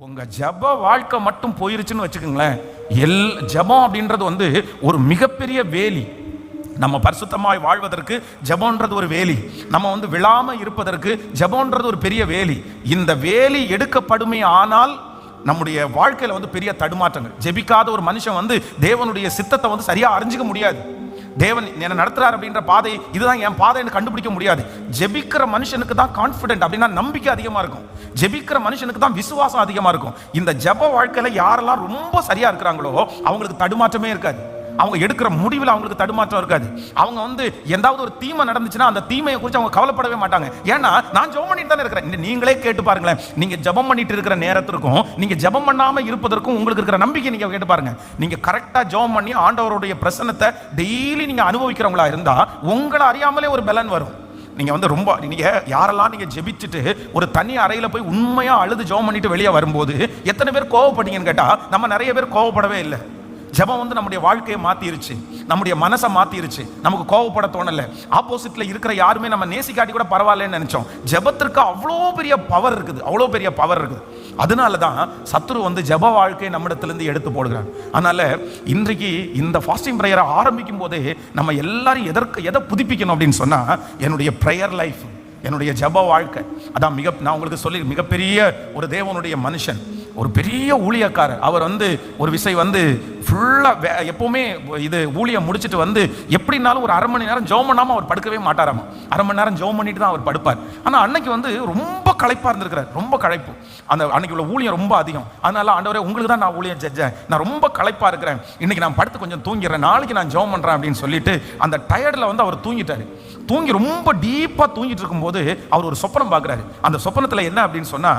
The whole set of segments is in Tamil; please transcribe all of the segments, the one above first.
உங்க ஜப வாழ்க்கை மட்டும் போயிருச்சுன்னு வச்சுக்கோங்களேன், ஜபம் அப்படின்றது ஒரு மிகப்பெரிய வேலி. நம்ம பரிசுத்தமாய் வாழ்வதற்கு ஜபம்ன்றது ஒரு வேலி, நம்ம விழாம இருப்பதற்கு ஜபம்ன்றது ஒரு பெரிய வேலி. இந்த வேலி எடுக்கப்படுமே ஆனால் நம்முடைய வாழ்க்கையில பெரிய தடுமாற்றங்கள். ஜெபிக்காத ஒரு மனுஷன் தேவனுடைய சித்தத்தை சரியா அறிஞ்சிக்க முடியாது. தேவன் என்ன நடத்துறார் அப்படின்ற பாதை இதுதான் என் பாதைன்னு கண்டுபிடிக்க முடியாது. ஜெபிக்கிற மனுஷனுக்கு தான் கான்ஃபிடென்ட் அப்படின்னா நம்பிக்கை அதிகமா இருக்கும். ஜெபிக்கிற மனுஷனுக்கு தான் விசுவாசம் அதிகமா இருக்கும். இந்த ஜெப வாழ்க்கையில யாரெல்லாம் ரொம்ப சரியா இருக்கிறாங்களோ அவங்களுக்கு தடுமாற்றமே இருக்காது. அவங்க எடுக்கிற முடிவில் அவங்களுக்கு தடுமாற்றம் இருக்காது. அவங்க எந்தாவது ஒரு தீமை நடந்துச்சுன்னா அந்த தீமையை குறித்து அவங்க கவலைப்படவே மாட்டாங்க. ஏன்னா நான் ஜெபம் பண்ணிட்டு தானே இருக்கிறேன். நீங்களே கேட்டு பாருங்களேன், நீங்க ஜெபம் பண்ணிட்டு இருக்கிற நேரத்திற்கும் நீங்க ஜெபம் பண்ணாம இருப்பதற்கும் உங்களுக்கு இருக்கிற நம்பிக்கை நீங்க கேட்டு பாருங்க. நீங்க கரெக்டா ஜெபம் பண்ணி ஆண்டவருடைய பிரசன்னத்தை டெய்லி நீங்க அனுபவிக்கிறவங்களா இருந்தா உங்களை அறியாமலே ஒரு பலன் வரும். நீங்க ரொம்ப நீங்க யாரெல்லாம் நீங்க ஜெபிச்சுட்டு ஒரு தனி அறையில போய் உண்மையா அழுது ஜெபம் பண்ணிட்டு வெளியே வரும்போது எத்தனை பேர் கோவப்பட்டீங்கன்னு கேட்டா நம்ம நிறைய பேர் கோவப்படவே இல்லை. ஜெபம் நம்முடைய வாழ்க்கையை மாத்திருச்சு, நம்முடைய மனசை மாத்திருச்சு. நமக்கு கோவப்பட தோணல. ஆப்போசிட்ல இருக்கிற யாருமே நம்ம நேசிக்காட்டி கூட பரவாயில்லன்னு நினைச்சோம். ஜெபத்திற்கு அவ்வளோ பெரிய பவர் இருக்குது, அவ்வளோ பெரிய பவர் இருக்குது. அதனாலதான் சத்துரு ஜெப வாழ்க்கையை நம்மிடத்திலிருந்து எடுத்து போடுகிறார். அதனால இன்றைக்கு இந்த ஃபாஸ்டிங் பிரேயரை ஆரம்பிக்கும் போதே நம்ம எல்லாரும் எதை புதுப்பிக்கணும் அப்படின்னு சொன்னா என்னுடைய பிரேயர் லைஃப், என்னுடைய ஜெப வாழ்க்கை. அதான் நான் உங்களுக்கு சொல்லி மிகப்பெரிய ஒரு தேவனுடைய மனுஷன், ஒரு பெரிய ஊழியக்காரர். அவர் ஒரு விசை ஃபுல்லா எப்பவுமே இது ஊழியம் முடிச்சுட்டு எப்படினாலும் ஒரு அரை மணி நேரம் ஜெபம் பண்ணாம அவர் படுக்கவே மாட்டாராமா. அரை மணி நேரம் ஜெபம் பண்ணிட்டு தான் அவர் படுப்பார். ஆனா அன்னைக்கு ரொம்ப களைப்பா இருந்திருக்கிறார், ரொம்ப களைப்பு. அந்த அன்னைக்கு உள்ள ஊழியம் ரொம்ப அதிகம். அதனால ஆண்டவரே உங்களுக்கு தான் நான் ஊழியம் செஞ்சேன், நான் ரொம்ப களைப்பா இருக்கிறேன், இன்னைக்கு நான் படுத்து கொஞ்சம் தூங்கிடுறேன், நாளைக்கு நான் ஜெபம் பண்றேன் அப்படின்னு சொல்லிட்டு அந்த டயர்ட்ல அவர் தூங்கிட்டாரு. தூங்கி ரொம்ப டீப்பா தூங்கிட்டு இருக்கும்போது அவர் ஒரு சொப்பனம் பார்க்கிறாரு. அந்த சொப்பனத்துல என்ன அப்படின்னு சொன்னா,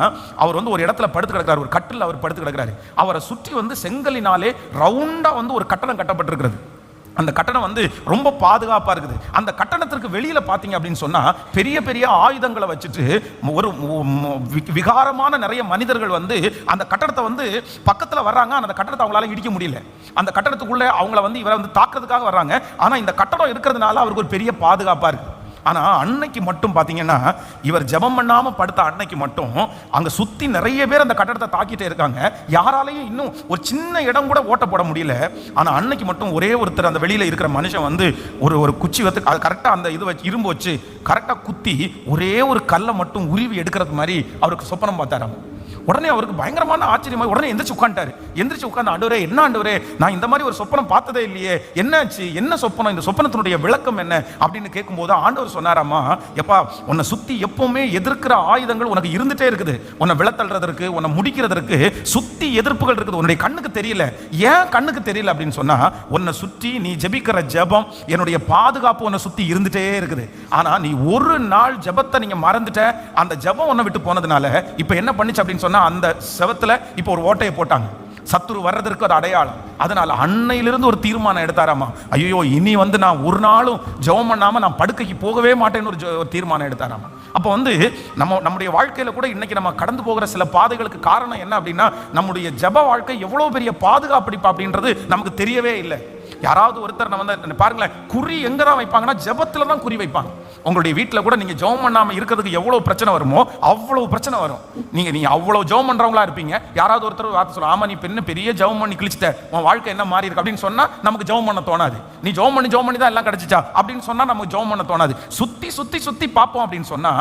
அவர் ஒரு இடத்துல படுத்து கிடக்கிறார், ஒரு கட்டில் அவர் படுத்து கிடக்கிறாரு. அவரை சுற்றி செங்கலினாலே ரவுண்டா ஒரு கட்டடம் கட்டப்பட்டிருக்கிறது. அந்த கட்டணம் ரொம்ப பாதுகாப்பா இருக்குது. அந்த கட்டணத்திற்கு வெளியில பாத்தீங்க அப்படின்னு சொன்னா பெரிய பெரிய ஆயுதங்களை வச்சுட்டு ஒரு விகாரமான நிறைய மனிதர்கள் அந்த கட்டடத்தை பக்கத்துல வர்றாங்க. அந்த கட்டடத்தை அவங்களால இடிக்க முடியல. அந்த கட்டடத்துக்குள்ள அவங்கள இவரை தாக்குறதுக்காக வர்றாங்க. ஆனா இந்த கட்டடம் இருக்கிறதுனால அவருக்கு ஒரு பெரிய பாதுகாப்பா இருக்கு. ஆனா அன்னைக்கு மட்டும் பாத்தீங்கன்னா இவர் ஜெபம் பண்ணாம படுத்த அன்னைக்கு மட்டும் அங்க சுத்தி நிறைய பேர் அந்த கட்டடத்தை தாக்கிட்டே இருக்காங்க. யாராலையும் இன்னும் ஒரு சின்ன இடம் கூட ஓட்ட போட முடியல. ஆனா அன்னைக்கு மட்டும் ஒரே ஒருத்தர் அந்த வெளியில இருக்கிற மனுஷன் ஒரு குச்சி கரெக்டா அந்த இது வச்சு இரும்பு வச்சு கரெக்டா குத்தி ஒரே ஒரு கல்லை மட்டும் உருவி எடுக்கிறது மாதிரி அவருக்கு சொப்பனம் பார்த்தாராம். உடனே அவருக்கு பயங்கரமான ஆச்சரியமா உடனே எந்திரிச்சு உட்கார்ந்து ஆண்டவரே, என்ன ஆண்டவரே, நான் இந்த மாதிரி ஒரு சொப்பனம் பார்த்ததே இல்லையே, என்னாச்சு, என்ன சொப்பனம், இந்த சொப்பனத்தினுடைய விளக்கம் என்ன அப்படின்னு கேட்கும்போது ஆண்டவர் சொன்னாராமா, எப்பா உன்னை சுத்தி எப்பவுமே எதிர்க்கிற ஆயுதங்கள் உனக்கு இருந்துட்டே இருக்குது. உன்னை விளத்தல்றதற்கு, உன்னை முடிக்கிறதற்கு சுத்தி எதிர்ப்புகள் இருக்குது. உன்னுடைய கண்ணுக்கு தெரியல. ஏன் கண்ணுக்கு தெரியல அப்படின்னு சொன்னா, உன்னை சுற்றி நீ ஜெபிக்கிற ஜெபம், என்னுடைய பாதுகாப்பு உன்னை சுத்தி இருந்துட்டே இருக்குது. ஆனா நீ ஒரு நாள் ஜெபத்தை நீங்க மறந்துட்ட. அந்த ஜெபம் உன்னை விட்டு போனதுனால இப்ப என்ன பண்ணுச்சு அப்படின்னு சொன்னா, அந்த செவத்துல இப்ப ஒரு ஓட்டையை போட்டாங்க. சத்துரு வர்றதற்கு ஒரு அடையாளம். அதனால அன்னையிலிருந்து ஒரு தீர்மானம் எடுத்தாராமா, ஐயோ இனி நான் ஒரு நாளும் ஜெபம் பண்ணாம நான் படுக்கைக்கு போகவே மாட்டேன்னு ஒரு தீர்மானம் எடுத்தாராமா. அப்போ நம்முடைய வாழ்க்கையில கூட இன்னைக்கு நம்ம கடந்து போகிற சில பாதைகளுக்கு காரணம் என்ன அப்படின்னா, நம்முடைய ஜெப வாழ்க்கை எவ்வளவு பெரிய பாதுகாப்பு அப்படின்றது நமக்கு தெரியவே இல்லை. யாராவது ஒருத்தர் நம்ம பாருங்களேன், குறி எங்க தான் வைப்பாங்கன்னா ஜெபத்துல தான் குறி வைப்பாங்க. உங்களுடைய வீட்டில் கூட நீங்க ஜெபம் பண்ணாம இருக்கிறதுக்கு எவ்வளவு பிரச்சனை வருமோ அவ்வளவு பிரச்சனை வரும். நீங்க அவ்வளவு ஜெபம் பண்றவங்களா இருப்பீங்க. யாராவது ஒருத்தர் வார்த்தை சொல்லுவாங்க, ஆமா நீ பெரிய ஜெபம் பண்ணி கிழிச்சிட்ட, உன் வாழ்க்கை என்ன மாறி இருக்கு அப்படின்னு சொன்னா நமக்கு ஜெபம் பண்ண தோணாது. நீ ஜெபம் பண்ணி தான் எல்லாம் கிடைச்சிச்சா அப்படின்னு சொன்னா நமக்கு ஜெபம் பண்ண தோணாது. சுத்தி பார்ப்போம் அப்படின்னு சொன்னா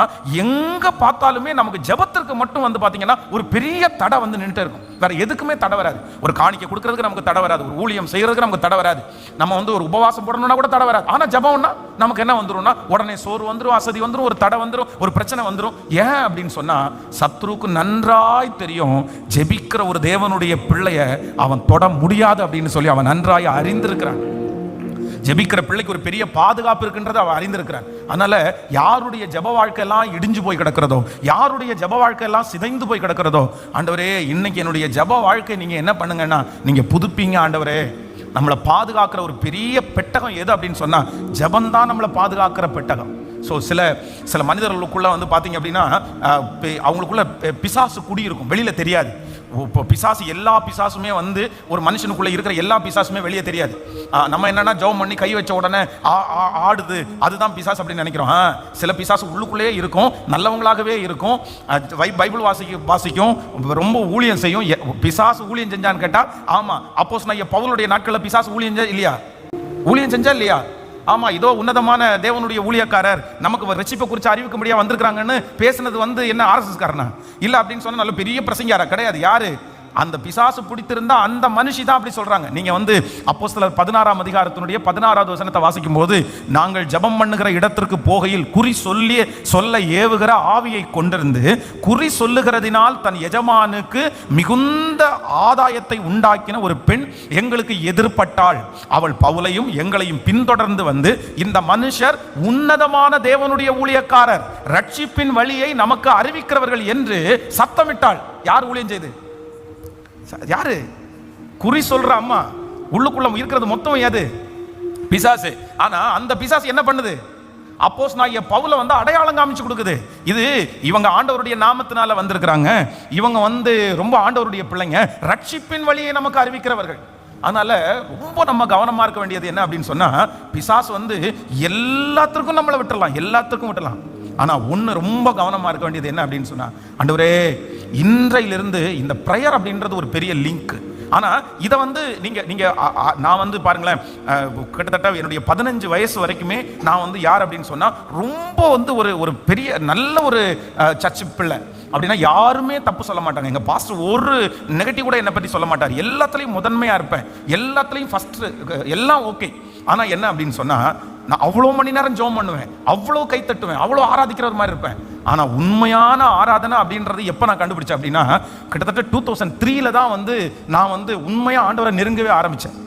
எங்க பார்த்தாலுமே நமக்கு ஜெபத்திற்கு மட்டும் பாத்தீங்கன்னா ஒரு பெரிய தடை நின்றுட்டே இருக்கும். வேற எதுக்குமே தடை வராது. ஒரு காணிக்கை கொடுக்கறதுக்கு நமக்கு தடை வராது. ஒரு ஊழியம் செய்யறதுக்கு நமக்கு தடை வராது. நம்ம ஒரு உபவாசம் போடணும்னா கூட தடை வராது. ஆனா ஜெபம்னா நமக்கு என்ன வந்துரும்னா உடனே சோறு வந்துரும், அசதி வந்துரும், ஒரு தடை வந்துரும், ஒரு பிரச்சனை வந்துரும். ஏன் அப்படின்னு சொன்னா சத்ருக்கு நன்றாய் தெரியும், ஜெபிக்கிற ஒரு தேவனுடைய பிள்ளைய அவன் தொட முடியாது அப்படின்னு சொல்லி அவன் நன்றாய் அறிந்திருக்கிறான். ஜெபிக்கிற பிள்ளைக்கு ஒரு பெரிய பாதுகாப்பு இருக்குன்றதை அவன் அறிந்திருக்கிறான். அதனால யாருடைய ஜெப வாழ்க்கை எல்லாம் இடிஞ்சு போய் கிடக்கிறதோ, யாருடைய ஜெப வாழ்க்கை எல்லாம் சிதைந்து போய் கிடக்கிறதோ, ஆண்டவரே இன்னைக்கு என்னுடைய ஜெப வாழ்க்கை நீங்க என்ன பண்ணுங்கன்னா நீங்க புதுப்பீங்க. ஆண்டவரே நம்மளை பாதுகாக்கிற ஒரு பெரிய பெட்டகம் எது அப்படின்னு சொன்னா ஜெபம் தான் நம்மளை பாதுகாக்கிற பெட்டகம். ஸோ சில மனிதர்களுக்குள்ள வந்து பார்த்தீங்க அப்படின்னா அவங்களுக்குள்ள பிசாசு குடியிருக்கும், வெளியில் தெரியாது. இப்போ பிசாசு எல்லா பிசாசுமே வந்து ஒரு மனுஷனுக்குள்ள இருக்கிற எல்லா பிசாசுமே வெளியே தெரியாது. நம்ம என்னன்னா ஜெபம் பண்ணி கை வச்ச உடனே ஆடுது, அதுதான் பிசாசு அப்படின்னு நினைக்கிறோம். சில பிசாசு உள்ளுக்குள்ளேயே இருக்கும், நல்லவங்களாகவே இருக்கும், பைபிள் வாசிக்கும், ரொம்ப ஊழியம் செய்யும். பிசாசு ஊழியம் செஞ்சான்னு கேட்டா ஆமா. அப்போஸ்தலனாகிய பவுலுடைய நாட்களில் பிசாசு ஊழியம் செஞ்சா இல்லையா? ஆமா, இதோ உன்னதமான தேவனுடைய ஊழியக்காரர் நமக்கு ரட்சிப்பை குறித்து அறிவிக்க முடியாது வந்திருக்காங்கன்னு பேசுனது வந்து என்ன ஆர்எஸ்எஸ் காரனா இல்ல அப்படின்னு சொன்னா நல்ல பெரிய பிரசங்கியாரா? கிடையாது. யாரு? அந்த பிசாசு பிடித்திருந்தா அந்த மனுஷி தான் அப்படி சொல்றாங்க. நீங்க வந்து அப்போஸ்தலர் 16ஆம் அதிகாரத்தினுடைய 16வது வசனத்தை வாசிக்கும் போது, நாங்கள் ஜெபம் பண்ணுகிற இடத்திற்கு போகையில் குறி சொல்ல ஏவுகிற ஆவியை கொண்டிருந்து குறி சொல்லுகிறதினால் தன் எஜமானுக்கு மிகுந்த ஆதாயத்தை உண்டாக்கின ஒரு பெண் எங்களுக்கு எதிர்பட்டாள். அவள் பவுலையும் எங்களையும் பின்தொடர்ந்து வந்து, இந்த மனுஷர் உன்னதமான தேவனுடைய ஊழியக்காரர், ரட்சிப்பின் வழியை நமக்கு அறிவிக்கிறவர்கள் என்று சத்தமிட்டாள். யார் ஊழியம் செய்து? யாரு? குறி சொல்ற அம்மா. உள்ளுக்குள்ள இருக்கிறது மொத்தம் எது? பிசாசு. ஆனா அந்த பிசாசு என்ன பண்ணுது? அப்போஸ்தலனாகிய பவுல வந்து அடையாளம் காமிச்சு கொடுக்குது. இது இவங்க ஆண்டவருடைய நாமத்தினால வந்திருக்கிறாங்க, இவங்க வந்து ரொம்ப ஆண்டவருடைய பிள்ளைங்க, ரட்சிப்பின் வழியை நமக்கு அறிவிக்கிறவர்கள். அதனால ரொம்ப நம்ம கவனமா இருக்க வேண்டியது என்ன அப்படின்னு சொன்னா, பிசாசு வந்து எல்லாத்துக்கும் நம்மளை விட்டுறலாம். ஆனா ஒண்ணு ரொம்ப கவனமா இருக்க வேண்டியது என்ன அப்படின்னு சொன்னா, ஆண்டவரே இன்றையிலிருந்து இந்த பிரேயர் அப்படின்றது ஒரு பெரிய லிங்க். ஆனா இதை வந்து நீங்க நான் வந்து பாருங்களேன், கிட்டத்தட்ட என்னுடைய 15 வயசு வரைக்குமே நான் வந்து யார் அப்படின்னு சொன்னா, ரொம்ப வந்து ஒரு பெரிய நல்ல ஒரு சர்ச் பிள்ளை அப்படின்னா யாருமே தப்பு சொல்ல மாட்டாங்க. எங்க பாஸ்டர் ஒரு நெகட்டிவ் கூட என்னை பற்றி சொல்ல மாட்டார். எல்லாத்துலேயும் முதன்மையா இருப்பேன், எல்லாத்துலேயும் ஃபர்ஸ்ட், எல்லாம் ஓகே. ஆனா என்ன அப்படின்னு சொன்னா, நான் அவ்வளோ மணி நேரம் ஜெபம் பண்ணுவேன், அவ்வளோ கை தட்டுவேன், அவ்வளோ ஆராதிக்கிற மாதிரி இருப்பேன். ஆனா உண்மையான ஆராதனை அப்படின்றது எப்ப நான் கண்டுபிடிச்சேன் அப்படின்னா, கிட்டத்தட்ட 2003 தான் வந்து நான் வந்து உண்மையா ஆண்டவரை நெருங்கவே ஆரம்பிச்சேன்.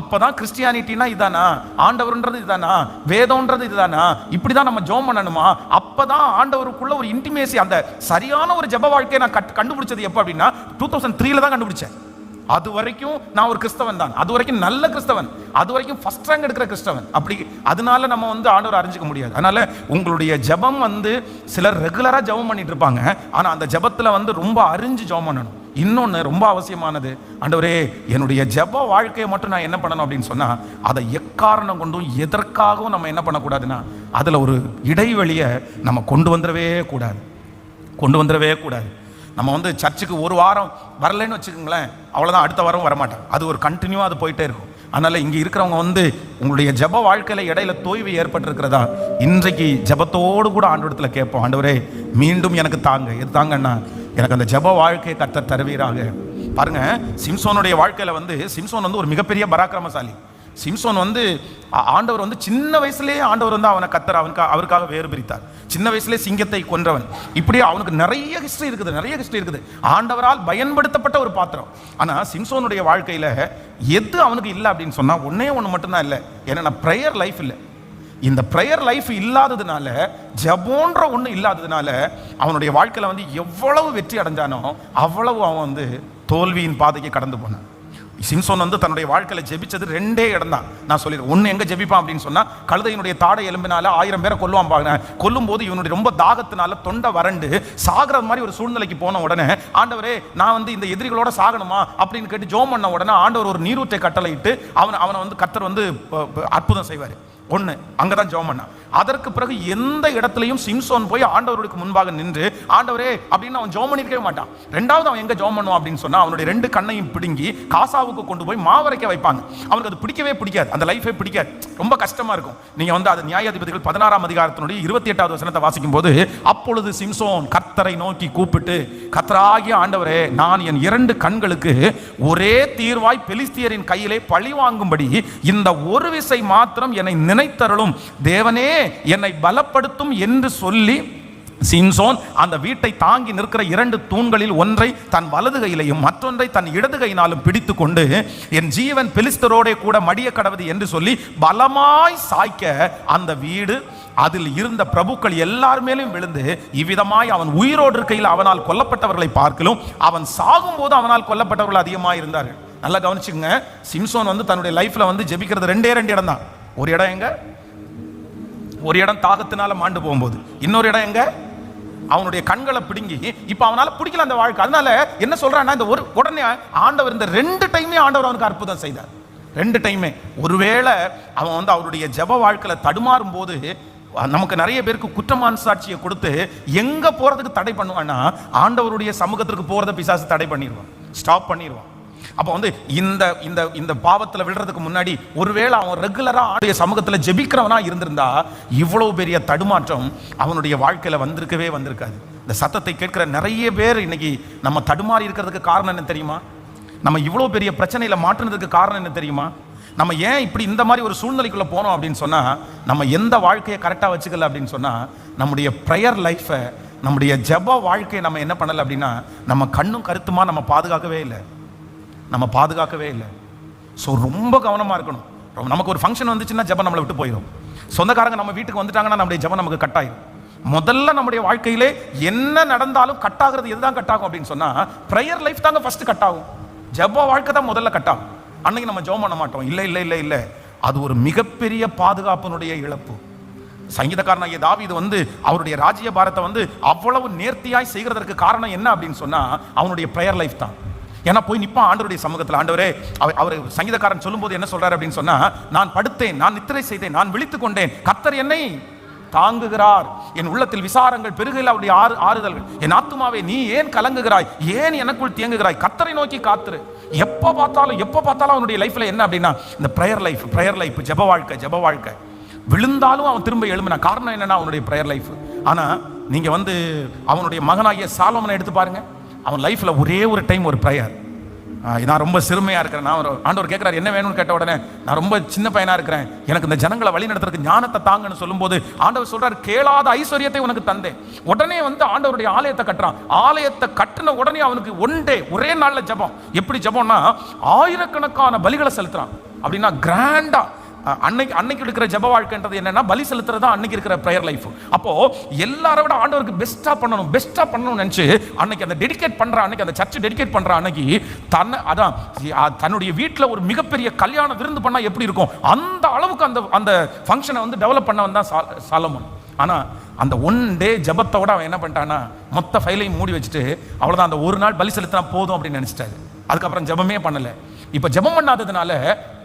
அப்பதான் கிறிஸ்டியானிட்டினா இதானா, ஆண்டவர்ன்றது இதுதானா, வேதம்ன்றது இதுதானா, இப்படிதான் நம்ம ஜெபம் பண்ணணுமா, அப்பதான் ஆண்டவருக்குள்ள ஒரு இன்டிமேசி, அந்த சரியான ஒரு ஜெப வாழ்க்கையை நான் கண்டுபிடிச்சது எப்ப அப்படின்னா 2003 தான் கண்டுபிடிச்சேன். அது வரைக்கும் நான் ஒரு கிறிஸ்தவன் தான், அது வரைக்கும் நல்ல கிறிஸ்தவன், அது வரைக்கும் ஃபர்ஸ்ட் ரேங்க் எடுக்கிற கிறிஸ்தவன். அப்படி அதனால நம்ம வந்து ஆண்டவர் அறிஞ்சிக்க முடியாது. அதனால உங்களுடைய ஜெபம் வந்து சிலர் ரெகுலரா ஜெபம் பண்ணிட்டு இருப்பாங்க, ஆனா அந்த ஜெபத்துல வந்து ரொம்ப அறிஞ்சு ஜெபம் பண்ணணும். இன்னொன்று ரொம்ப அவசியமானது, ஆண்டவரே என்னுடைய ஜெப வாழ்க்கையை மட்டும் நான் என்ன பண்ணணும் அப்படின்னு சொன்னா, அதை எக்காரணம் கொண்டும் எதற்காகவும் நம்ம என்ன பண்ணக்கூடாதுன்னா, அதுல ஒரு இடைவெளியை நம்ம கொண்டு வந்துடவே கூடாது. நம்ம வந்து சர்ச்சுக்கு ஒரு வாரம் வரலைன்னு வச்சுக்கோங்களேன், அவ்வளோதான், அடுத்த வாரம் வரமாட்டாங்க. அது ஒரு கண்டினியூவாக அது போயிட்டே இருக்கும். அதனால் இங்கே இருக்கிறவங்க வந்து உங்களுடைய ஜெப வாழ்க்கையில் இடையில தோய்வு ஏற்பட்டிருக்கிறதா, இன்றைக்கு ஜெபத்தோடு கூட ஆண்டவரத்தில் கேட்போம், ஆண்டவரே மீண்டும் எனக்கு தாங்க. எது தாங்கன்னா, எனக்கு அந்த ஜெப வாழ்க்கையை கர்த்தர் தருவீராக. பாருங்க, சிம்சோனுடைய வாழ்க்கையில் வந்து சிம்சோன் வந்து ஒரு மிகப்பெரிய பராக்கிரமசாலி. சிம்சோன் வந்து ஆண்டவர் வந்து சின்ன வயசுலேயே ஆண்டவர் வந்து அவனை கர்த்தர் அவருக்காக வேறு பிரித்தார். சின்ன வயசுலேயே சிங்கத்தை கொன்றவன். இப்படியே அவனுக்கு நிறைய ஹிஸ்டரி இருக்குது. ஆண்டவரால் பயன்படுத்தப்பட்ட ஒரு பாத்திரம். ஆனால் சிம்சோனுடைய வாழ்க்கையில் எது அவனுக்கு இல்லை அப்படின்னு சொன்னால், ஒன்னே ஒன்று மட்டும்தான் இல்லை. ஏன்னா ப்ரேயர் லைஃப் இல்லை. இந்த ப்ரேயர் லைஃப் இல்லாததுனால, ஜெபம்ன்ற ஒன்று இல்லாததுனால, அவனுடைய வாழ்க்கையில் வந்து எவ்வளவு வெற்றி அடைஞ்சானோ அவ்வளவு அவன் வந்து தோல்வியின் பாதைக்கு கடந்து போனான். சிம்சோன் வந்து தன்னுடைய வாழ்க்கையில் ஜெபிச்சது 2 இடம் தான். நான் சொல்லிடுறேன். ஒன்று எங்கே ஜெபிப்பான் அப்படின்னு சொன்னால், கழுதையினுடைய தாடை எலும்பினால 1000 பேரை கொல்லுவான் பாருங்க. கொல்லும் போது இவனுடைய ரொம்ப தாகத்தினால தொண்டை வறண்டு சாகிற மாதிரி ஒரு சூழ்நிலைக்கு போன உடனே, ஆண்டவரே நான் வந்து இந்த எதிரிகளோட சாகணுமா அப்படின்னு கேட்டு ஜெபம் பண்ண உடனே ஆண்டவர் ஒரு நீரூற்றை கட்டளையிட்டு அவனை வந்து கர்த்தர் வந்து அற்புதம் செய்வார். ஒன்று அங்கதான் ஜெபம் பண்ணான். அதற்கு பிறகு எந்த இடத்துலையும் சிம்சோன் போய் ஆண்டவருக்கு முன்பாக நின்று ஆண்டவரே அப்படின்னு அவன் ஜெபம் பண்ணிருக்கவே மாட்டான். ரெண்டாவது அவன் எங்க ஜெபம் பண்ணுவான் அப்படின்னு சொன்னா, அவனுடைய 2 கண்ணையும் பிடுங்கி காசாவுக்கு கொண்டு போய் மாவரைக்க வைப்பாங்க. அவனுக்கு அது பிடிக்கவே பிடிக்காது, அந்த லைஃபே பிடிக்காது, ரொம்ப கஷ்டமா இருக்கும். நீங்க வந்து அது நியாயாதிபதிகள் 16ஆம் அதிகாரத்தினுடைய 28வது வசனத்தை வாசிக்கும் போது, அப்பொழுது சிம்சோன் கர்த்தரை நோக்கி கூப்பிட்டு, கர்த்தராகிய ஆண்டவரே, நான் என் 2 கண்களுக்கு ஒரே தீர்வாய் பெலிஸ்தியரின் கையிலே பழி வாங்கும்படி இந்த ஒரு விசை மாத்திரம் என்னை நினைத்தருளும், தேவனே என்னை பலப்படுத்தும் என்று சொல்லி, சிம்சோன் அந்த வீட்டை தாங்கி நிற்கிற 2 தூண்களில் ஒன்றை தன் வலது கையிலையும் மற்றொன்றை தன் இடது கையினாலும் பிடித்து கொண்டு, என் ஜீவன் பெலிஸ்தரோட கூட மடிய கடவுது என்று சொல்லி பலமாய் சாய்க்க, அந்த வீடு அதில் இருந்த பிரபுக்கள் எல்லார் மேலும் விழுந்து, இவ்விதமாய் அவன் உயிரோடு இருக்கையில் அவனால் கொல்லப்பட்டவர்களை பார்க்கலும் அவன் சாகும் போது அவனால் கொல்லப்பட்டவர்கள் அதிகமாக இருந்தார்கள். நல்லா கவனிச்சுங்க, சிம்சோன் வந்து தன்னுடைய லைஃப்ல வந்து ஜெபிக்கிறது 2 இடம் தான். ஒரு இடம் எங்க? ஒரு இடம் தாகத்தினால மாண்டு போகும்போது, இன்னொரு இடம் எங்க அவனுடைய கண்களை பிடுங்கி இப்ப அவனால பிடிக்கல அந்த வாழ்க்கை. அதனால என்ன சொல்றான்னா, இந்த ஒரு உடனே ஆண்டவர் இந்த 2 டைமே ஆண்டவர் அவனுக்கு அற்புதம் செய்தார். 2 டைமே. ஒருவேளை அவன் வந்து அவருடைய ஜெப வாழ்க்கையில தடுமாறும் போது நமக்கு நிறைய பேருக்கு குற்றமான சாட்சியை கொடுத்து எங்க போறதுக்கு தடை பண்ணுவான்னா, ஆண்டவருடைய சமூகத்திற்கு போறத பிசாசு தடை பண்ணிடுவான், ஸ்டாப் பண்ணிடுவான். அப்போ வந்து இந்த இந்த இந்த பாவத்தில் விழுறதுக்கு முன்னாடி ஒருவேளை அவன் ரெகுலரா ஆண்டுடைய சமூகத்தில் ஜெபிக்கிறவனா இருந்திருந்தா இவ்வளவு பெரிய தடுமாற்றம் அவனுடைய வாழ்க்கையில வந்திருக்காது. இந்த சத்தத்தை கேட்கிற நிறைய பேர் இன்னைக்கு நம்ம தடுமாறி இருக்கிறதுக்கு காரணம் என்ன தெரியுமா? நம்ம இவ்வளோ பெரிய பிரச்சனையில மாற்றுனதுக்கு காரணம் என்ன தெரியுமா? நம்ம ஏன் இப்படி இந்த மாதிரி ஒரு சூழ்நிலைக்குள்ள போனோம் அப்படின்னு சொன்னா, நம்ம எந்த வாழ்க்கையை கரெக்டாக வச்சுக்கல அப்படின்னு சொன்னா, நம்முடைய ப்ரேயர் லைஃபை, நம்முடைய ஜெப வாழ்க்கையை நம்ம என்ன பண்ணல அப்படின்னா, நம்ம கண்ணும் கருத்துமா நம்ம பாதுகாக்கவே இல்லை. ஸோ ரொம்ப கவனமாக இருக்கணும். நமக்கு ஒரு ஃபங்க்ஷன் வந்துச்சுன்னா ஜெபம் நம்மளை விட்டு போயிடும். சொந்தக்காரங்க நம்ம வீட்டுக்கு வந்துட்டாங்கன்னா நம்முடைய ஜெபம் நமக்கு கட்டாயிடும். முதல்ல நம்முடைய வாழ்க்கையிலே என்ன நடந்தாலும் கட்டாகிறது எதுதான் கட்டாகும் அப்படின்னு சொன்னா, ப்ரேயர் லைஃப் தாங்க ஃபர்ஸ்ட் கட்டாகும். ஜெப வாழ்க்கை தான் முதல்ல கட்டாகும். அன்னைக்கு நம்ம ஜெபம் பண்ண மாட்டோம். இல்லை, அது ஒரு மிகப்பெரிய பாதுகாப்பினுடைய இழப்பு. சங்கீதக்காரனாகிய தாவீது வந்து அவருடைய ராஜ்ய பாரத்தை வந்து அவ்வளவு நேர்த்தியாய் செய்கிறதற்கு காரணம் என்ன அப்படின்னு சொன்னா, அவனுடைய ப்ரேயர் லைஃப் தான். ஏன்னா போய் நிப்பான் ஆண்டவருடைய சமூகத்தில். ஆண்டவரே, அவர் சங்கீதக்காரன் சொல்லும்போது என்ன சொல்றாரு அப்படின்னு சொன்னா, நான் படுத்தேன், நான் நித்திரை செய்தேன், நான் விழித்துக் கொண்டேன், கர்த்தர் என்னை தாங்குகிறார், என் உள்ளத்தில் விசாரங்கள் பெருகையில் அவருடைய ஆறுதல்கள். என் ஆத்துமாவே நீ ஏன் கலங்குகிறாய், ஏன் எனக்குள் தியங்குகிறாய், கர்த்தரை நோக்கி காத்துரு. எப்போ பார்த்தாலும் அவனுடைய லைஃப்ல என்ன அப்படின்னா, இந்த ப்ரேயர் லைஃப் ஜெப வாழ்க்கை. விழுந்தாலும் அவன் திரும்ப எழும்பின காரணம் என்னன்னா அவனுடைய ப்ரேயர் லைஃப். ஆனா நீங்க வந்து அவனுடைய மகனாகிய சாலோமனை எடுத்து பாருங்க. அவன் லைஃப்ல ஒரே ஒரு டைம் ஒரு ப்ரேயர், நான் ரொம்ப சிறுமையா இருக்கிறேன். ஆண்டவர் கேட்கிறார் என்ன வேணும்னு கேட்ட உடனே, நான் ரொம்ப சின்ன பையனா இருக்கிறேன், எனக்கு இந்த ஜனங்களை வழி நடத்துறதுக்கு ஞானத்தை தாங்கன்னு சொல்லும்போது ஆண்டவர் சொல்றாரு, கேளாத ஐஸ்வர்யத்தை உனக்கு தந்தேன். உடனே வந்து ஆண்டவருடைய ஆலயத்தை கட்டுறான். ஆலயத்தை கட்டின உடனே அவனுக்கு ஒரே நாள்ல ஜெபம். எப்படி ஜெபம்னா, ஆயிரக்கணக்கான பலிகளை செலுத்துறான். அப்படின்னா கிராண்டா அன்னைக்கு இருக்கிற ஜெப வாழ்க்கைன்றது என்னன்னா, பலி செலுத்துறது அன்னைக்கு இருக்கிற ப்ரேயர் லைஃப். அப்போ எல்லாரை விட ஆண்டவருக்கு பெஸ்டா பண்ணணும் நினைச்சு அன்னைக்கு அந்த டெடிகேட் பண்ற, அன்னைக்கு அந்த சர்ச் டெடிகேட் பண்ற அன்னைக்கு தன்னுடைய வீட்டில் ஒரு மிகப்பெரிய கல்யாண விருந்து பண்ணா எப்படி இருக்கும், அந்த அளவுக்கு அந்த ஃபங்க்ஷனை வந்து டெவலப் பண்ணவன் தான் சாலமோன். ஆனா அந்த ஒன் டே ஜெபத்தோட அவன் என்ன பண்ணிட்டான்னா, மொத்த ஃபைலையும் மூடி வச்சுட்டு அவ்வளவுதான், அந்த ஒரு நாள் பலி செலுத்தினா போதும் அப்படின்னு நினைச்சிட்டாரு. அதுக்கப்புறம் ஜெபமே பண்ணல. இப்ப ஜெபம் பண்ணாததுனால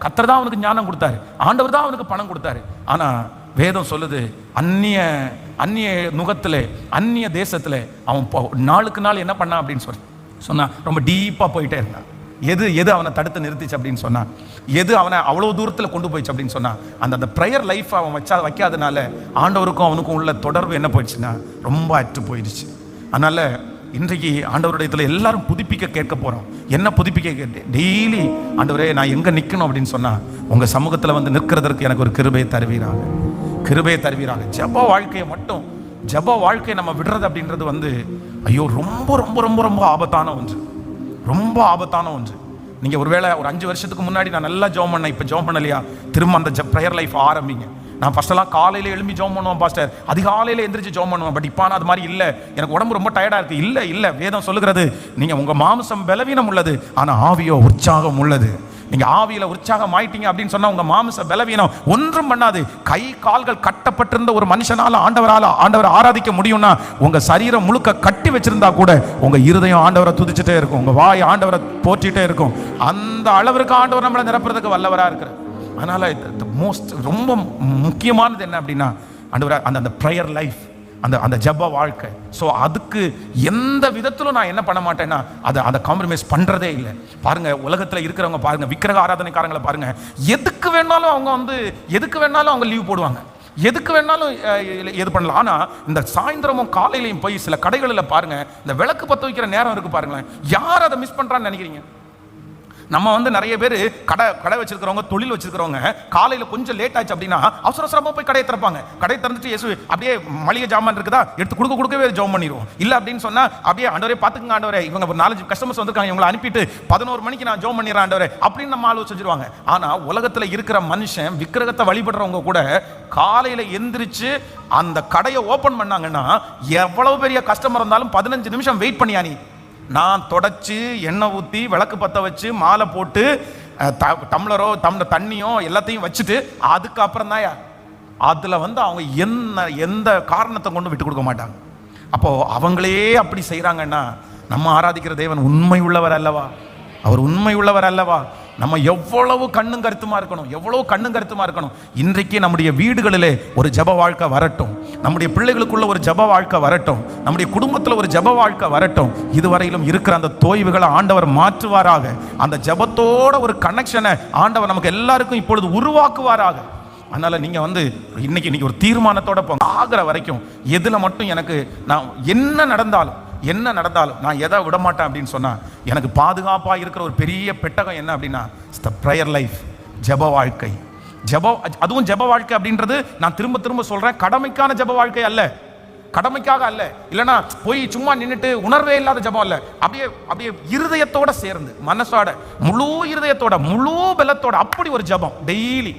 கர்த்தர் தான் அவனுக்கு ஞானம் கொடுத்தாரு, ஆண்டவர் தான் அவனுக்கு பணம் கொடுத்தாரு. ஆனா வேதம் சொல்லுது, அந்நிய நுகத்துல, அந்நிய தேசத்துல அவன் நாளுக்கு நாள் என்ன பண்ணான் அப்படின்னு சொன்னா, ரொம்ப டீப்பா போயிட்டே இருந்தான். எது அவனை தடுத்து நிறுத்திச்சு அப்படின்னு சொன்னா, எது அவனை அவ்வளவு தூரத்துல கொண்டு போயிடுச்சு அப்படின்னு சொன்னா, அந்த ப்ரேயர் லைஃப் அவன் வைக்காதனால ஆண்டவருக்கும் அவனுக்கும் உள்ள தொடர்பு என்ன போயிடுச்சுன்னா ரொம்ப அற்று போயிடுச்சு. அதனால இன்றைக்கு ஆண்டவருடைய எல்லாரும் புதுப்பிக்க கேட்க போறோம். என்ன புதுப்பிக்க கேட்டு, டெய்லி ஆண்டவரே நான் எங்க நிக்கணும் அப்படின்னு சொன்னா, உங்க சமூகத்துல வந்து நிற்கிறதற்கு எனக்கு ஒரு கிருபையை தருவீராக. ஜெப வாழ்க்கையை நம்ம விடுறது அப்படின்றது வந்து ஐயோ ரொம்ப ரொம்ப ரொம்ப ரொம்ப ஆபத்தான ஒன்று. நீங்க ஒருவேளை ஒரு 5 வருஷத்துக்கு முன்னாடி நான் நல்லா ஜெபம் பண்ணேன், இப்ப ஜெபம் பண்ணலையா, திரும்ப அந்த ப்ரேயர் லைஃப் ஆரம்பிங்க. நான் ஃபர்ஸ்டெல்லாம் காலையில் எழும்பி ஜெபம் பண்ணுவேன் பாஸ்டர், அதிகாலையில் எந்திரிச்சு ஜெபம் பண்ணுவேன். பட் இப்போ அது மாதிரி இல்லை, எனக்கு உடம்பு ரொம்ப டயர்டாக இருக்குது. இல்லை, வேதம் சொல்லுகிறது, நீங்கள் உங்கள் மாம்சம் பலவீனம் உள்ளது, ஆனால் ஆவியோ உற்சாகம் உள்ளது. நீங்கள் ஆவியில் உற்சாகம் ஆயிட்டீங்க அப்படின்னு சொன்னால் உங்கள் மாம்ச பலவீனம் ஒன்றும் பண்ணாது. கை கால்கள் கட்டப்பட்டிருந்த ஒரு மனுஷனால் ஆண்டவரை ஆராதிக்க முடியும்னா, உங்கள் சரீரம் முழுக்க கட்டி வச்சிருந்தா கூட உங்கள் இருதயம் ஆண்டவரை துதிச்சுட்டே இருக்கும், உங்கள் வாய் ஆண்டவரை போற்றிட்டே இருக்கும். அந்த அளவிற்கு ஆண்டவர் நம்மளை நிரப்புறதுக்கு வல்லவராக இருக்கிறார். அதனால ரொம்ப முக்கியமானது என்ன அப்படின்னா, அந்த ப்ரேயர் லைஃப், அந்த ஜெப வாழ்க்கை. ஸோ அதுக்கு எந்த விதத்திலும் நான் என்ன பண்ண மாட்டேன்னா, அதை காம்ப்ரமைஸ் பண்றதே இல்லை. பாருங்க, உலகத்தில் இருக்கிறவங்க பாருங்க, விக்கிரக ஆராதனைக்காரங்களை பாருங்க, எதுக்கு வேணாலும் அவங்க லீவ் போடுவாங்க, எதுக்கு வேணாலும் எது பண்ணலாம். ஆனா இந்த சாயந்தரமும் காலையிலையும் போய் சில கடைகளில் பாருங்க, இந்த விளக்கு பற்ற வைக்கிற நேரம் இருக்கு பாருங்களேன், யார் அதை மிஸ் பண்றான்னு நினைக்கிறீங்க? நம்ம வந்து நிறைய பேர் கடை வச்சிருக்கிறவங்க, தொழில் வச்சிருக்கிறவங்க, காலையில கொஞ்சம் லேட் ஆச்சு அப்படின்னா அவசரமா போய் கடையை திறப்பாங்க. கடையை திறந்துட்டு இயேசு அப்படியே மளிகை ஜாமான் இருக்குதா எடுத்து கொடுக்கவே ஜெபம் பண்ணிடுவோம். இல்லை அப்படின்னு சொன்னா அப்படியே ஆண்டவரே பார்த்துக்குங்க ஆண்டவரே, இவங்க ஒரு 4 கஸ்டமர்ஸ் வந்திருக்காங்க, இவங்களை அனுப்பிட்டு 11 மணிக்கு நான் ஜெபம் பண்ணிடுறேன் ஆண்டவரே அப்படின்னு நம்ம ஆலோசிச்சிருவாங்க. ஆனா உலகத்துல இருக்கிற மனுஷன், விக்கிரகத்தை வழிபடுறவங்க கூட காலையில எந்திரிச்சு அந்த கடையை ஓபன் பண்ணாங்கன்னா எவ்வளவு பெரிய கஸ்டமர் இருந்தாலும் 15 நிமிஷம் வெயிட் பண்ணியா, நீ நான் தொடச்சு எண்ணெய் ஊற்றி விளக்கு பற்ற வச்சு மாலை போட்டு டம்ளர் தண்ணியோ எல்லாத்தையும் வச்சுட்டு அதுக்கப்புறம் தான் அதில் வந்து அவங்க எந்த காரணத்தை கொண்டு விட்டு கொடுக்க மாட்டாங்க. அப்போது அவங்களே அப்படி செய்கிறாங்கன்னா நம்ம ஆராதிக்கிற தேவன் உண்மை உள்ளவர் அல்லவா? அவர் உண்மை உள்ளவர் அல்லவா? நம்ம எவ்வளவு கண்ணும் கருத்துமா இருக்கணும். இன்றைக்கு நம்முடைய வீடுகளிலே ஒரு ஜெப வாழ்க்கை வரட்டும், நம்முடைய பிள்ளைகளுக்குள்ள ஒரு ஜெப வாழ்க்கை வரட்டும், நம்முடைய குடும்பத்தில் ஒரு ஜெப வாழ்க்கை வரட்டும். இதுவரையிலும் இருக்கிற அந்த தோய்வுகளை ஆண்டவர் மாற்றுவாராக. அந்த ஜெபத்தோட ஒரு கனெக்ஷனை ஆண்டவர் நமக்கு எல்லாருக்கும் இப்பொழுது உருவாக்குவாராக. அதனால நீங்க வந்து இன்னைக்கு ஒரு தீர்மானத்தோட போங்க. ஆகிற வரைக்கும் எதுல மட்டும் எனக்கு நான் என்ன நடந்தாலும் நான் எதை விட மாட்டேன் அப்படின்னு சொன்னா, எனக்கு பாதுகாப்பா இருக்கிற ஒரு பெரிய பெட்டகம் என்ன அப்படின்னா ப்ரேயர் லைஃப், ஜெப வாழ்க்கை. அதுவும் ஜெப வாழ்க்கை அப்படின்றது நான் திரும்ப சொல்றேன், கடமைக்கான ஜெப வாழ்க்கை அல்ல, கடமைக்காக அல்ல, இல்லைன்னா போய் சும்மா நின்றுட்டு உணர்வே இல்லாத ஜெபம் அல்ல. அப்படியே இருதயத்தோட சேர்ந்து, மனசோட, முழு இருதயத்தோட, முழு பலத்தோட அப்படி ஒரு ஜெபம் டெய்லி.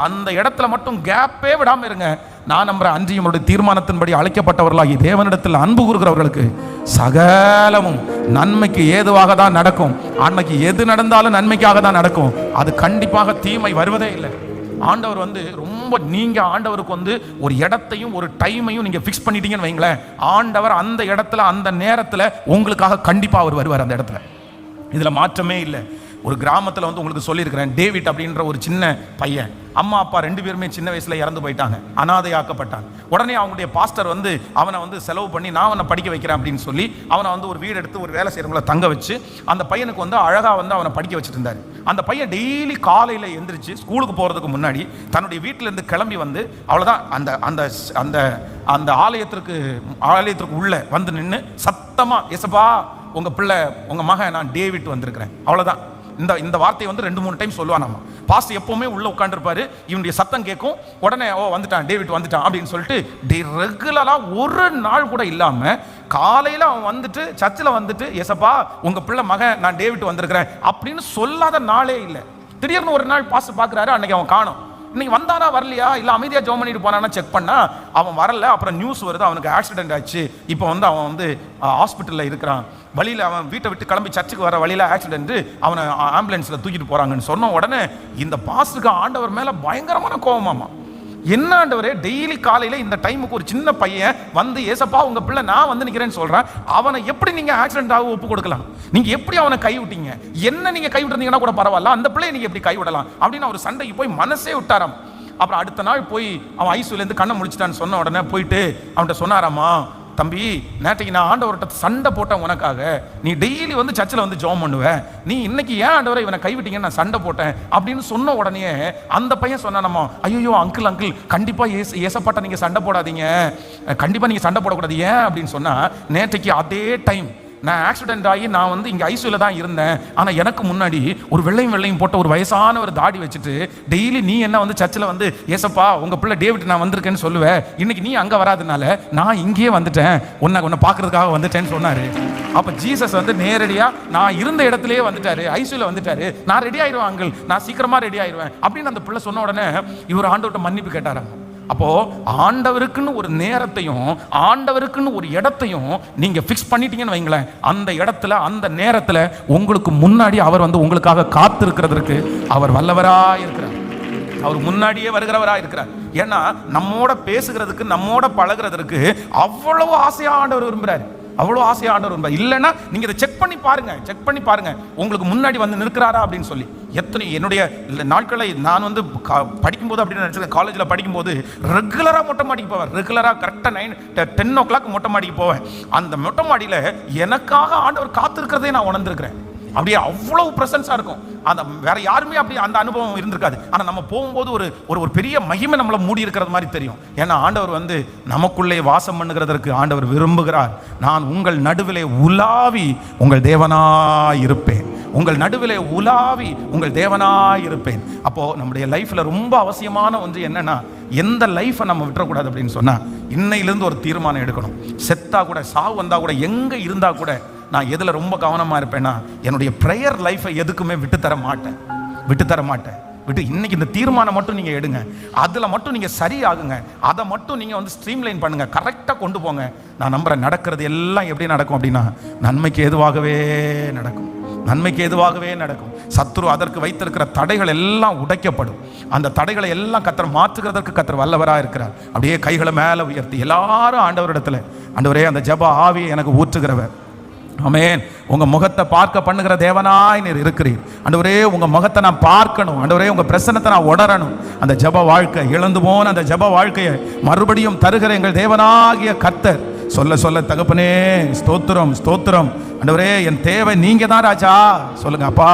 அந்த இடத்துல மட்டும் கேப்பே விடாம இருங்க. நான் நம்புறேன், அன்றைய நம்மளுடைய தீர்மானத்தின்படி அழைக்கப்பட்டவர்களாகி தேவனிடத்தில் அன்பு கூறுகிறவர்களுக்கு சகலமும் நன்மைக்கு ஏதுவாக தான் நடக்கும். அன்னைக்கு எது நடந்தாலும் நன்மைக்காக தான் நடக்கும். அது கண்டிப்பாக தீமை வருவதே இல்லை. ஆண்டவர் வந்து ரொம்ப, நீங்க ஆண்டவருக்கு வந்து ஒரு இடத்தையும் ஒரு டைமையும் நீங்க ஃபிக்ஸ் பண்ணிட்டீங்கன்னு வைங்களேன், ஆண்டவர் அந்த இடத்துல அந்த நேரத்தில் உங்களுக்காக கண்டிப்பா அவர் வருவார். அந்த இடத்துல இதுல மாற்றமே இல்லை. ஒரு கிராமத்தில் வந்து உங்களுக்கு சொல்லியிருக்கிறேன், டேவிட் அப்படின்ற ஒரு சின்ன பையன், அம்மா அப்பா 2 பேருமே சின்ன வயசுல இறந்து போயிட்டாங்க, அனாதையாக்கப்பட்டான். உடனே அவங்களுடைய பாஸ்டர் வந்து அவனை வந்து செலவு பண்ணி நான் அவனை படிக்க வைக்கிறேன் அப்படின்னு சொல்லி அவனை வந்து ஒரு வீடு எடுத்து ஒரு வேலை செய்யறவங்கள தங்க வச்சு அந்த பையனுக்கு வந்து அழகா வந்து அவனை படிக்க வச்சுட்டு இருந்தாரு. அந்த பையன் டெய்லி காலையில எந்திரிச்சு ஸ்கூலுக்கு போறதுக்கு முன்னாடி தன்னுடைய வீட்டில இருந்து கிளம்பி வந்து அவ்வளவுதான் அந்த அந்த அந்த அந்த ஆலயத்திற்கு உள்ள வந்து நின்று சத்தமா, எசப்பா உங்க பிள்ளை உங்க மகன் நான் டேவிட் வந்திருக்கிறேன், அவ்வளவுதான். இந்த வார்த்தையை வந்து 2-3 டைம் சொல்லுவான். நம்ம பாஸ்டர் எப்பவுமே உள்ள உட்காந்துருப்பாரு, இவனுடைய சத்தம் கேட்கும், உடனே ஓ வந்துட்டான் டேவிட் வந்துட்டான் அப்படின்னு சொல்லிட்டு ரெகுலரா ஒரு நாள் கூட இல்லாம காலையில அவன் வந்துட்டு சர்ச்சில் வந்துட்டு, எசப்பா உங்க பிள்ளை மகன் நான் டேவிட் வந்திருக்கிறேன் அப்படின்னு சொல்லாத நாளே இல்லை. திடீர்னு ஒரு நாள் பாஸ்டர் பாக்குறாரு, அன்னைக்கு அவன் காணோம். இன்னைக்கு வந்தானா வரலையா, இல்லை அமைதியாக ஜோம் பண்ணிட்டு போனானா செக் பண்ணா அவன் வரல. அப்புறம் நியூஸ் வருது அவனுக்கு ஆக்சிடென்ட் ஆச்சு, இப்போ வந்து அவன் வந்து ஹாஸ்பிட்டலில் இருக்கிறான். வழியில் அவன் வீட்டை விட்டு கிளம்பி சர்ச்சுக்கு வர வழியில் ஆக்சிடென்ட், அவனை ஆம்புலன்ஸில் தூக்கிட்டு போகிறாங்கன்னு சொன்ன உடனே இந்த பாஸ்டருக்கு ஆண்டவர் மேலே பயங்கரமான கோபமாமா. என்ன ஆண்டவரே, டெய்லி காலையில் இந்த டைமுக்கு ஒரு சின்ன பையன் வந்து ஏசப்பா உங்க பிள்ளை நான் வந்து நிற்கிறேன்னு சொல்றேன், அவனை எப்படி நீங்க ஆக்சிடென்ட் ஆக ஒப்பு கொடுக்கலாம்? நீங்க எப்படி அவனை கைவிட்டீங்க? என்ன நீங்க கைவிட்டீங்கன்னா கூட பரவாயில்ல, அந்த பிள்ளையை நீங்க எப்படி கைவிடலாம் அப்படின்னு அவர் சண்டைக்கு போய் மனசே விட்டாராம். அப்புறம் அடுத்த நாள் போய் அவன் ஐசியூலேருந்து கண்ணை முடிச்சிட்டான்னு சொன்ன உடனே போயிட்டு அவன்கிட்ட சொன்னாராமா, தம்பி நேற்றைக்கு நான் ஆண்டவர்கிட்ட சண்டை போட்டேன் உனக்காக, நீ டெய்லி வந்து சர்ச்சில் வந்து ஜெபம் பண்ணுவேன், நீ இன்னைக்கு ஏன் ஆண்டவரை இவனை கைவிட்டீங்கன்னு நான் சண்டை போட்டேன் அப்படின்னு சொன்ன உடனே அந்த பையன் சொன்னானம்மா, ஐயோ அங்கிள் கண்டிப்பா ஏசப்பாட்ட நீங்க சண்டை போடாதீங்க, கண்டிப்பா நீங்க சண்டை போடக்கூடாது. ஏன் அப்படின்னு சொன்னா, நேற்றைக்கு அதே டைம் நான் ஆக்சிடென்ட் ஆகி நான் வந்து இங்கே ஐசியூல தான் இருந்தேன், ஆனால் எனக்கு முன்னாடி ஒரு வெள்ளையும் போட்ட ஒரு வயசான ஒரு தாடி வச்சுட்டு டெய்லி நீ என்ன வந்து சர்ச்சில் வந்து ஏசப்பா உங்கள் பிள்ளை டேவிட் நான் வந்திருக்கேன்னு சொல்லுவேன், இன்னைக்கு நீ அங்கே வராதுனால நான் இங்கேயே வந்துட்டேன், உன்னை பார்க்கறதுக்காக வந்துட்டேன்னு சொன்னார். அப்போ ஜீசஸ் வந்து நேரடியாக நான் இருந்த இடத்துலயே வந்துட்டாரு, ஐசியூல வந்துட்டாரு, நான் ரெடி ஆயிடுவேன் அங்கிள், நான் சீக்கிரமாக ரெடி ஆயிடுவேன் அப்படின்னு அந்த பிள்ளை சொன்ன உடனே இவர் ஆண்டவர்கிட்ட மன்னிப்பு கேட்டாராம். அப்போ ஆண்டவருக்குன்னு ஒரு நேரத்தையும் ஆண்டவருக்குன்னு ஒரு இடத்தையும் நீங்க ஃபிக்ஸ் பண்ணிட்டீங்கன்னு வைங்களேன், அந்த இடத்துல அந்த நேரத்துல உங்களுக்கு முன்னாடி அவர் வந்து உங்களுக்காக காத்திருக்கிறதுக்கு அவர் வல்லவரா இருக்கிறார். அவர் முன்னாடியே வருகிறவரா இருக்கிறார். ஏன்னா நம்மோட பேசுகிறதுக்கு நம்மோட பழகிறதுக்கு அவ்வளவு ஆசையா ஆண்டவர் விரும்புறாரு, அவ்வளோ ஆசையா ஆண்டவர் விரும்புறாரு. இல்லைன்னா நீங்க இதை செக் பண்ணி பாருங்க உங்களுக்கு முன்னாடி வந்து நிற்கிறாரா அப்படின்னு சொல்லி. எத்தனை என்னுடைய நாட்களை நான் வந்து படிக்கும்போது அப்படின்னு நினச்சிருக்கேன், காலேஜில் படிக்கும்போது ரெகுலராக மொட்டை மாடிக்கு போவேன், ரெகுலராக கரெக்டாக 10 o'clock மொட்டை மாடிக்கு போவேன். அந்த மொட்டை மாடியில் எனக்காக ஆண்டவர் காத்திருக்கிறதே நான் உணர்ந்திருக்கிறேன். அப்படியே அவ்வளவு பிரசன்ஸா இருக்கும். அந்த வேற யாருமே அப்படி அந்த அனுபவம் இருந்திருக்காது. ஆனா நம்ம போகும்போது ஒரு பெரிய மகிமை நம்மளை மூடி இருக்கிறது மாதிரி தெரியும். ஏன்னா ஆண்டவர் வந்து நமக்குள்ளே வாசம் பண்ணுகிறதற்கு ஆண்டவர் விரும்புகிறார். நான் உங்கள் நடுவிலே உலாவி உங்கள் தேவனாய் இருப்பேன், உங்கள் நடுவிலே உலாவி உங்கள் தேவனாய் இருப்பேன். அப்போ நம்முடைய லைஃப்ல ரொம்ப அவசியமான ஒன்று என்னன்னா, எந்த லைஃபை நம்ம விட்டுறக்கூடாது அப்படின்னு சொன்னா, இன்னையிலிருந்து ஒரு தீர்மானம் எடுக்கணும். செத்தா கூட, சாவு வந்தா கூட, எங்க இருந்தா கூட நான் எதில் ரொம்ப கவனமாக இருப்பேன்னா, என்னுடைய ப்ரேயர் லைஃப்பை எதுக்குமே விட்டுத்தர மாட்டேன். இன்னைக்கு இந்த தீர்மானம் மட்டும் நீங்கள் எடுங்க, அதில் மட்டும் நீங்கள் சரியாகுங்க, அதை மட்டும் நீங்கள் வந்து ஸ்ட்ரீம்லைன் பண்ணுங்க, கரெக்டாக கொண்டு போங்க. நான் நம்புகிறேன் நடக்கிறது எல்லாம் எப்படி நடக்கும் அப்படின்னா, நன்மைக்கு எதுவாகவே நடக்கும். நன்மைக்கு எதுவாகவே நடக்கும். சத்துரு அதற்கு வைத்திருக்கிற தடைகள் எல்லாம் உடைக்கப்படும். அந்த தடைகளை எல்லாம் கர்த்தர் மாற்றுகிறதற்கு கர்த்தர் வல்லவராக இருக்கிறார். அப்படியே கைகளை மேலே உயர்த்தி எல்லாரும் ஆண்டவரிடத்துல, ஆண்டவரே அந்த ஜெப ஆவியை எனக்கு ஊற்றுகிறவர், ஆமென், உங்க முகத்தை பார்க்க பண்ணுகிற தேவனாய் நீர் இருக்கிறீர். ஆண்டவரே உங்க முகத்தை நான் பார்க்கணும், ஆண்டவரே உங்க பிரசன்னத்தை நான் உணரணும். அந்த ஜெப வாழ்க்கை, இழந்து போன அந்த ஜெப வாழ்க்கையை மறுபடியும் தருகிற எங்கள் தேவனாகிய கர்த்தர் சொல்ல சொல்ல தகப்பனே ஸ்தோத்திரம் ஸ்தோத்திரம். ஆண்டவரே என் தேவை நீங்க தான் ராஜா. சொல்லுங்க அப்பா,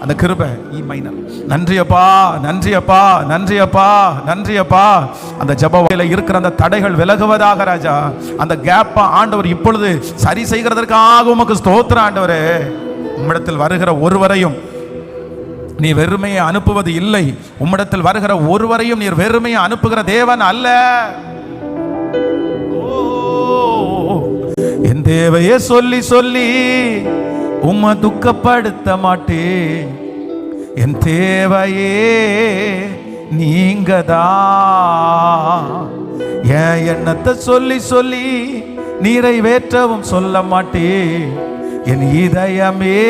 அந்த கிருபை ஈ மைனர். நன்றி அப்பா, நன்றி அப்பா, நன்றி அப்பா, நன்றி அப்பா. அந்த ஜெபத்தில் இருக்கிற அந்த தடைகள் விலகுவதாக ராஜா. அந்த கேப்பை ஆண்டவர் இப்பொழுது சரி செய்கிறதற்காக உமக்கு ஸ்தோத்திரம். ஆண்டவரே உம்மிடத்தில் வருகிற ஒருவரையும் நீ வெறுமையை அனுப்புவது இல்லை. உம்மிடத்தில் வருகிற ஒருவரையும் நீர் வெறுமையை அனுப்புகிற தேவன் அல்ல. என் தேவையே சொல்லி சொல்லி உம்மை துக்கப்படுத்த மாட்டேன். என் தேவையே நீங்கதான். என் எண்ணத்தை சொல்லி சொல்லி நிறைவேற்றவும் சொல்ல மாட்டேன். என் இதயமே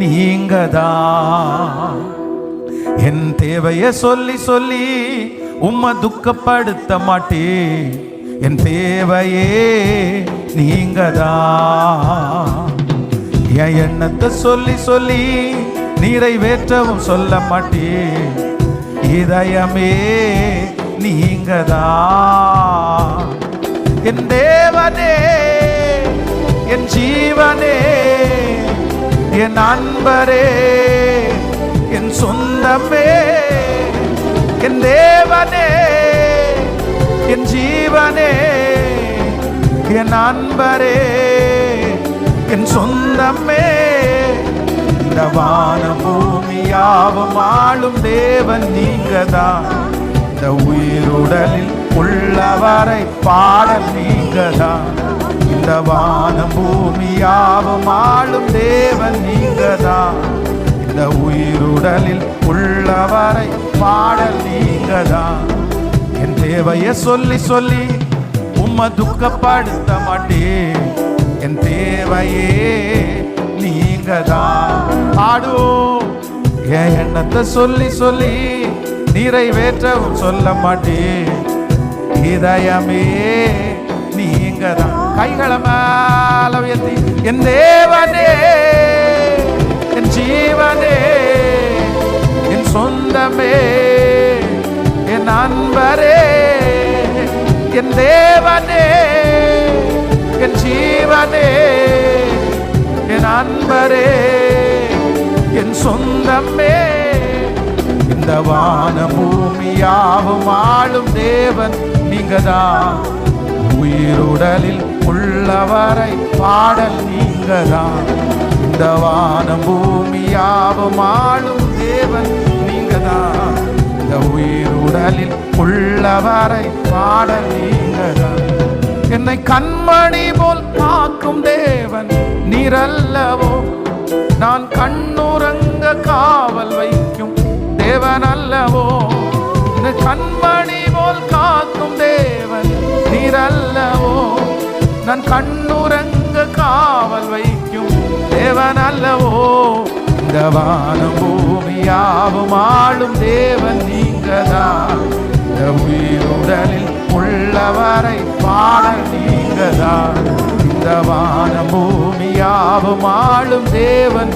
நீங்கதான். என் தேவையை சொல்லி சொல்லி உம்மை துக்கப்படுத்த மாட்டேன். என் தேவையே நீங்கதான். என் எண்ணத்தை சொல்லி சொல்லி நிறைவேற்றவும் சொல்ல மாட்டேன். இதயமே நீங்கதான். என் தேவனே, என் ஜீவனே, என் அன்பரே, என் சொந்தமே. என் தேவனே, என் ஜீவனே, என் அன்பரே, என் சொந்தமே. இந்த வானம் பூமியாவும் ஆளும் தேவன் நீங்கதான். இந்த உயிருடலில் உள்ளவரை பாடல் நீங்கதான். இந்த வானம் பூமியாவும் ஆளும் தேவன் நீங்கதான். இந்த உயிருடலில் உள்ளவரை பாடல் நீங்கதான். என் தேவையை சொல்லி சொல்லி உம்மை துக்கப்படுத்த மாட்டேன். என் தேவையே நீங்கதான். பாடுவோம். என் எண்ணத்தை சொல்லி சொல்லி நிறைவேற்றவும் சொல்ல மாட்டேன். இதயமே நீங்கதான். கைகளை மேல உயர்த்தி, என் தேவனே, என் ஜீவனே, என் சொந்தமே, என் அன்பரே, என் தேவனே, என் ஜீவனே, என் அன்பரே, என் சொந்தமே. இந்த வான பூமியாவும் ஆளும் தேவன் நீங்கதான். உயிருடலில் உள்ளவரை பாடல் நீங்கதான். இந்த வான பூமியாவும் ஆளும் தேவன் நீங்கதான். இந்த உயிருடலில் உள்ளவரை பாடல் நீங்கதான். என்னை கண்மணி போல் காக்கும் தேவன் நீரல்லவோ. நான் கண்ணுறங்க காவல் வைக்கும் தேவன் அல்லவோ. என்னை கண்மணி போல் காக்கும் தேவன் நீரல்லவோ. நான் கண்ணுறங்க காவல் வைக்கும் தேவன் அல்லவோ. இந்த வானம் பூமியாவும் ஆளும் தேவன் நீங்கதான். இந்த உயிருடலில் உள்ளவரை பாடல் நீங்கதான். இந்த வானம் பூமியாவும் ஆளும் தேவன்.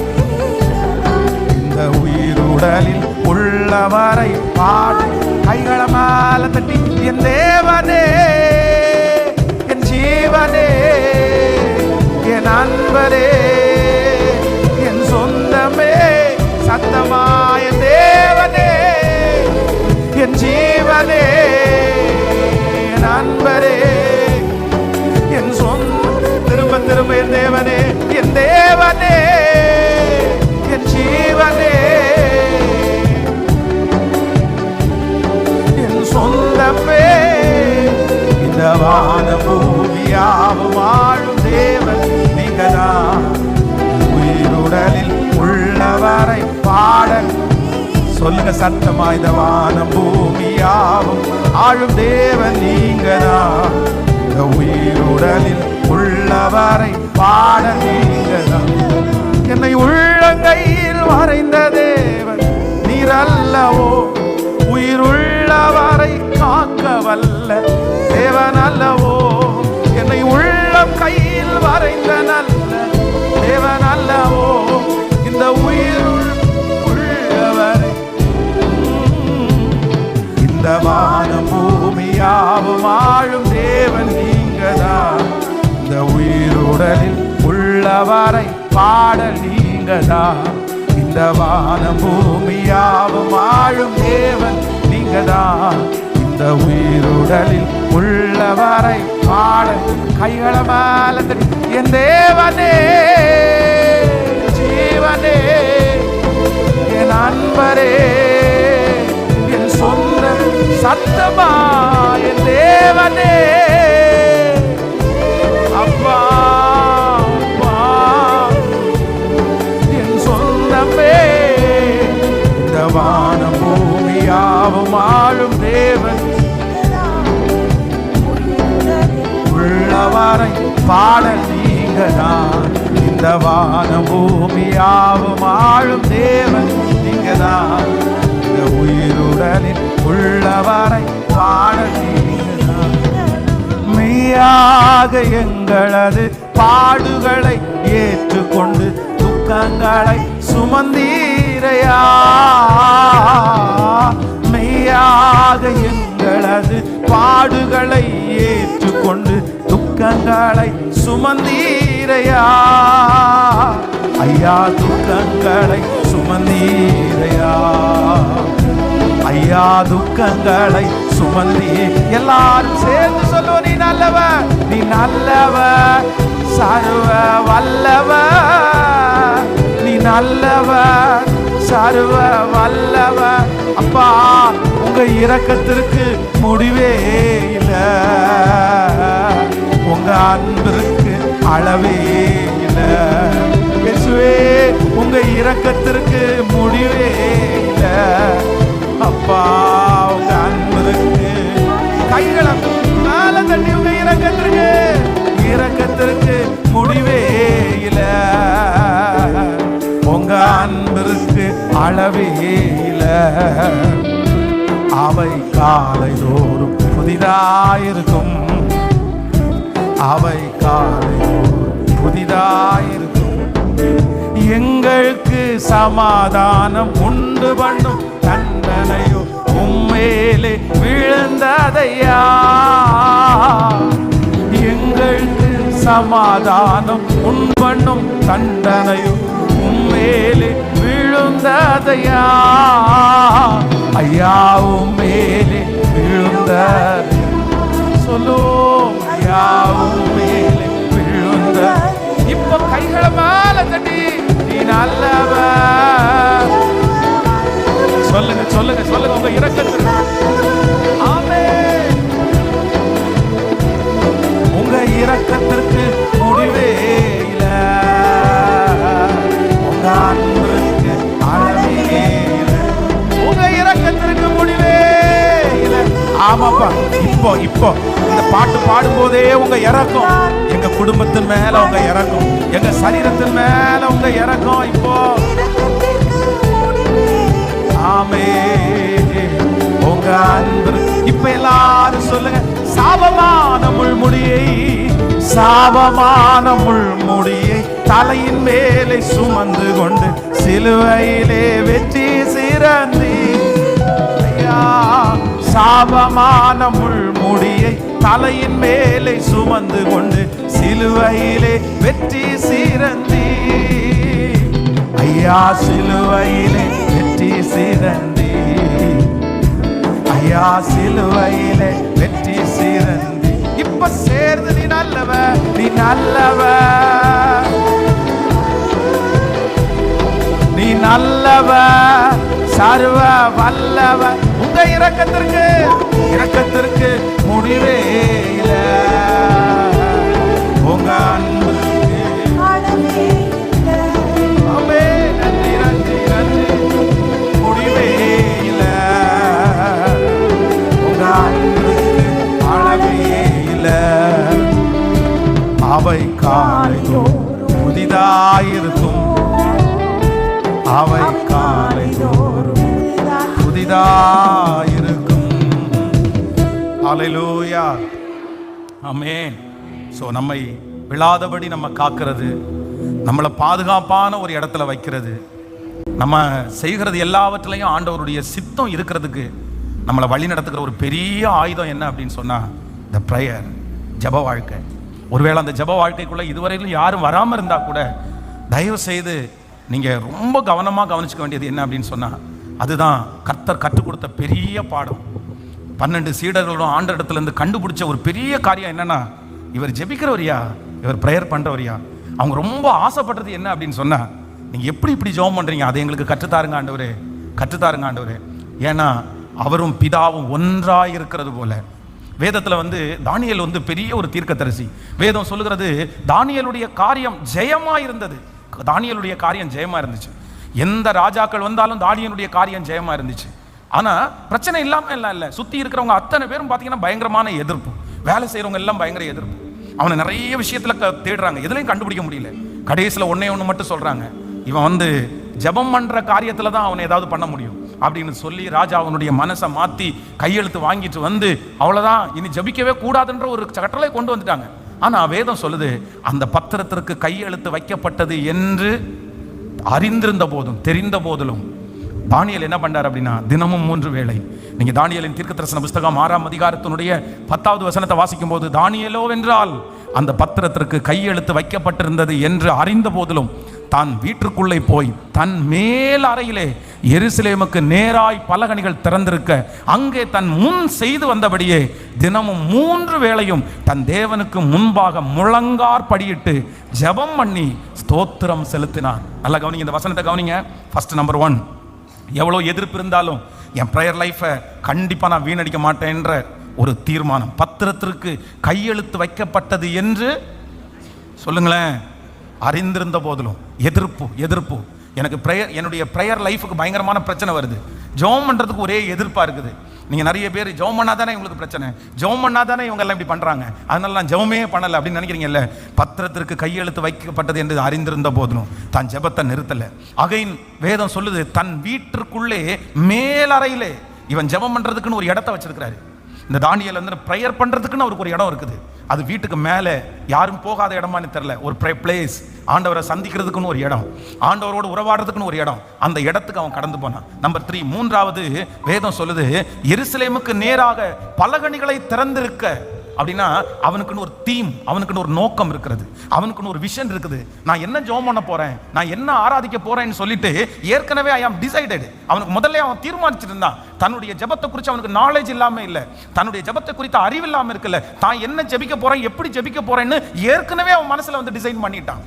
இந்த உயிருடலில் உள்ளவரை பாடல். கைகளை மேல தட்டி, என் தேவனே, என் ஜீவனே, என் அன்பரே, என் சொந்தமே. சத்தமாய தேவனே, என் ஜீவனே, என் அன்பரே, என் சொந்த. திரும்ப திரும்ப என் தேவனே, என் தேவனே, என் ஜீவனே, என் சொந்தமே. இந்த வான பூமியாவும் ஆளும் தேவன் நீங்கதான். உயிருடலில் உள்ளவரை பாடல். சொல்லுங்க சத்தமா, இந்த வானம் பூமியாவும் ஆளும் தேவன் நீங்கதான். இந்த உயிருடலில் உள்ளவரை பாடல் நீங்கதான். என்னை நீங்கதான். இந்த வானம் பூமியாவும் ஆளும் தேவன் நீங்கதான். இந்த உயிருடலில் உள்ளவரை பாட கைகள மேல என் தேவனே, ஜீவனே, என் அன்பரே, என் சொந்த சத்தமா, என் தேவனே, அப்பா, அப்பா, என் சொந்தமே. இந்த வானம் பூமியாவும் ஆளும் தேவன் உள்ளவரை பாட நீங்கதான். இந்த வானம் பூமியாவும் ஆளும் தேவன் நீங்கதான். இந்த உயிருடலில் உள்ளவரை பாட நீங்கதான். மெய்யாக எங்களது பாடுகளை ஏற்றுக்கொண்டு துக்கங்களை சுமந்தீரையா. மெய்யாக எங்களது பாடுகளை ஏற்றுக்கொண்டு துக்கங்களை சுமந்தீரையா. ஐயா, துக்கங்களை சுமந்தீரையா. ஐயா, துக்கங்களை சுமந்தீ. எல்லாரும் சேர்ந்து சொல்லுவோம், நீ நல்லவ, நீ நல்லவ, சர்வ வல்லவ, நீ நல்லவ, சர்வ வல்லவ. அப்பா, உங்க இரக்கத்திற்கு முடிவே இல்லை, உங்க அன்பிற்கு அளவே இல்லை. இயேசுவே, உங்க இரக்கத்திற்கு முடிவே இல்லை. அப்பா, உங்க அன்பிற்கு கைகளை மேல தட்டி உங்க இரக்கத்திற்கு முடிவே இல்லை. உங்க அன்பிற்கு அளவே இல்லை. அவை காலை தோறும் புதிதாயிருக்கும். அவை காலை தோறும் புதிதாயிருக்கும். எங்களுக்கு சமாதானம் உண்டு பண்ணும் தண்டனையோ உம்மேலே விழுந்ததையா. எங்களுக்கு சமாதானம் உண்டு பண்ணும் தண்டனையோ உம்மேலே விழுந்ததையா. ஐயா, உம்மேலே விழுந்ததையா. சொல்லுவோம், ஐயா, உம்மேலே விழுந்த. இப்ப கைகளை மேல தட்டி நீ நல்லவ சொல்லுங்க, சொல்லுங்க, சொல்லுங்க. உங்க இரக்கத்திற்கு ஆமென். உங்க இரக்கத்திற்கு முடிவே இல்லை. உங்க அன்பிற்கு அளவே இல்லை. உங்க இரக்கத்திற்கு முடிவே இல்லை. ஆமாப்பா, இப்போ இந்த பாட்டு பாடும்போதே உங்க இரக்கம் எங்க குடும்பத்தின் மேல, உங்க இரக்கம் எங்க சரீரத்தின் மேல, உங்க இரக்கம் இப்போ. ஆமென். உங்க அன்பு இப்ப எல்லாரும் சொல்லுங்க. சாபமான முள்முடியை, சாபமான முள்முடியை தலையின் மேலே சுமந்து கொண்டு சிலுவையிலே வெற்றி சிறந்தி. ஐயா, சாபமான முள்முடியை தலையின் மேலே சுமந்து கொண்டு சிலுவையிலே வெற்றி சிறந்தி. ஐயா, சிலுவையிலே வெற்றி சிறந்தி. ஐயா, சிலுவையிலே வெற்றி சிறந்தி. இப்ப சேர்ந்து நீ நல்லவ, நீ நல்லவ, நீ நல்லவ, சர்வ வல்லவ. உங்க இரக்கத்திற்கு முடிவே இல்லை. உங்க அன்புக்கு ஆமென். நன்றி, நன்றி, நன்றி. முடிவே இல்லை. உங்க அன்புக்கு அளவே இல்லை. அவை காலை தோறும் புதிதாயிருக்கும். அவை காலை தோறும் புதிதாயிருக்கும். ஹல்லேலூயா, ஆமென். ஸோ நம்மை விழாதபடி நம்ம காக்கிறது, நம்மளை பாதுகாப்பான ஒரு இடத்துல வைக்கிறது, நம்ம செய்கிறது எல்லாவற்றிலையும் ஆண்டவருடைய சித்தம் இருக்கிறதுக்கு நம்மளை வழி நடத்துகிற ஒரு பெரிய ஆயுதம் என்ன அப்படின்னு சொன்னால் த ப்ரேயர், ஜப வாழ்க்கை. ஒருவேளை அந்த ஜப வாழ்க்கைக்குள்ளே இதுவரையிலும் யாரும் வராமல் இருந்தால் கூட தயவு செய்து நீங்கள் ரொம்ப கவனமாக கவனிச்சுக்க வேண்டியது என்ன அப்படின்னு சொன்னால், அதுதான் கர்த்தர் கற்றுக் கொடுத்த பெரிய பாடம். 12 சீடர்களும் ஆண்டவரிடத்துலேருந்து கண்டுபிடிச்ச ஒரு பெரிய காரியம் என்னன்னா, இவர் ஜெபிக்கிறவரியா, இவர் ப்ரேயர் பண்ணுறவரியா. அவங்க ரொம்ப ஆசைப்படுறது என்ன அப்படின்னு சொன்னால், நீங்கள் எப்படி இப்படி ஜெபம் பண்ணுறீங்க, அதை எங்களுக்கு கற்றுத்தாருங்க ஆண்டவரே, கற்றுத்தாருங்க ஆண்டவரே. ஏன்னா அவரும் பிதாவும் ஒன்றாக இருக்கிறது போல. வேதத்தில் தானியேல் பெரிய ஒரு தீர்க்கதரிசி. வேதம் சொல்லுகிறது தானியேலுடைய காரியம் ஜெயமாக இருந்தது. தானியேலுடைய காரியம் ஜெயமாக இருந்துச்சு. எந்த ராஜாக்கள் வந்தாலும் தானியேலுடைய காரியம் ஜெயமாக இருந்துச்சு. ஆனால் பிரச்சனை இல்லாமல் எல்லாம் இல்லை. சுற்றி இருக்கிறவங்க அத்தனை பேரும் பார்த்தீங்கன்னா பயங்கரமான எதிர்ப்பு. வேலை செய்கிறவங்க எல்லாம் பயங்கர எதிர்ப்பு. அவனை நிறைய விஷயத்தில் தேடுறாங்க, எதுலையும் கண்டுபிடிக்க முடியல. கடைசியில் ஒன்று மட்டும் சொல்கிறாங்க, இவன் ஜெபம் பண்ணுற காரியத்தில் தான் அவனை ஏதாவது பண்ண முடியும் அப்படின்னு சொல்லி ராஜா அவனுடைய மனசை மாற்றி கையெழுத்து வாங்கிட்டு அவ்வளோதான், இனி ஜபிக்கவே கூடாதுன்ற ஒரு கட்டளை கொண்டு வந்துட்டாங்க. ஆனால் வேதம் சொல்லுது, அந்த பத்திரத்திற்கு கையெழுத்து வைக்கப்பட்டது என்று அறிந்திருந்த போதும் தெரிந்த போதிலும் தானியேல் என்ன பண்ணார் அப்படின்னா, தினமும் 3 வேளை. நீங்கள் தானியேலின் தீர்க்கதரிசன புஸ்தகம் 6ஆம் அதிகாரத்தினுடைய 10வது வசனத்தை வாசிக்கும் போது, தானியேலோ வென்றால் அந்த பத்திரத்திற்கு கையெழுத்து வைக்கப்பட்டிருந்தது என்று அறிந்த போதிலும் தான் வீட்டுக்குள்ளே போய் தன் மேல் அறையிலே எருசலேமுக்கு நேராய் பலகணிகள் திறந்திருக்க அங்கே தன் முன் செய்து வந்தபடியே தினமும் 3 வேளையும் தன் தேவனுக்கு முன்பாக முழங்கார் படியிட்டு ஜெபம் பண்ணி ஸ்தோத்திரம் செலுத்தினான். நல்லா கவனிங்க, இந்த வசனத்தை கவனிங்க. ஃபர்ஸ்ட் நம்பர் 1, எவ்வளோ எதிர்ப்பு இருந்தாலும் என் ப்ரேயர் லைஃப்பை கண்டிப்பாக நான் வீணடிக்க மாட்டேன்ற ஒரு தீர்மானம். பத்திரத்திற்கு கையெழுத்து வைக்கப்பட்டது என்று சொல்லுங்களேன், அறிந்திருந்த போதிலும் எதிர்ப்பு. எனக்கு என்னுடைய ப்ரேயர் லைஃபுக்கு பயங்கரமான பிரச்சனை வருது. ஜெபம் பண்ணுறதுக்கு ஒரே எதிர்ப்பாக இருக்குது. நீங்கள் நிறைய பேர் ஜெபம் பண்ணாதானே இவங்களுக்கு பிரச்சனை, ஜெபம் பண்ணாதானே இவங்க எல்லாம் இப்படி பண்ணுறாங்க, அதனால நான் ஜெபமே பண்ணலை அப்படின்னு நினைக்கிறீங்கல்ல. பத்திரத்திற்கு கையெழுத்து வைக்கப்பட்டது என்று அறிந்திருந்த போதிலும் தான் ஜெபத்தை நிறுத்தலை. அகைன் வேதம் சொல்லுது, தன் வீட்டிற்குள்ளே மேலறையிலே இவன் ஜெபம் பண்ணுறதுக்குன்னு ஒரு இடத்த வச்சிருக்கிறாரு. இந்த தானியேல் ப்ரேயர் பண்ணுறதுக்குன்னு அவருக்கு ஒரு இடம் இருக்குது. அது வீட்டுக்கு மேலே யாரும் போகாத இடமான்னு தெரியல, ஒரு பிளேஸ். ஆண்டவரை சந்திக்கிறதுக்குன்னு ஒரு இடம், ஆண்டவரோடு உறவாடுறதுக்குன்னு ஒரு இடம். அந்த இடத்துக்கு அவன் கடந்து போனான். நம்பர் 3, 3வது வேதம் சொல்லுது, எருசலேமுக்கு நேராக பலகணிகளை திறந்திருக்க. அப்படின்னா அவனுக்குன்னு ஒரு தீம், அவனுக்குன்னு ஒரு நோக்கம் இருக்கிறது, அவனுக்குன்னு ஒரு விஷன் இருக்குது. நான் என்ன ஜெபம் பண்ண போறேன், நான் என்ன ஆராதிக்க போறேன்னு சொல்லிட்டு ஏற்கனவே ஐ ஆம் டிசைடட். அவனுக்கு முதல்ல அவன் தீர்மானிச்சிட்டு இருந்தான். தன்னுடைய ஜெபத்தை குறித்து அவனுக்கு நாலேஜ் இல்லாம இல்லை, தன்னுடைய ஜெபத்தை குறித்த அறிவு இல்லாம இருக்குல்ல, தான் என்ன ஜெபிக்க போறேன், எப்படி ஜெபிக்க போறேன்னு ஏற்கனவே அவன் மனசுல டிசைன் பண்ணிட்டான்.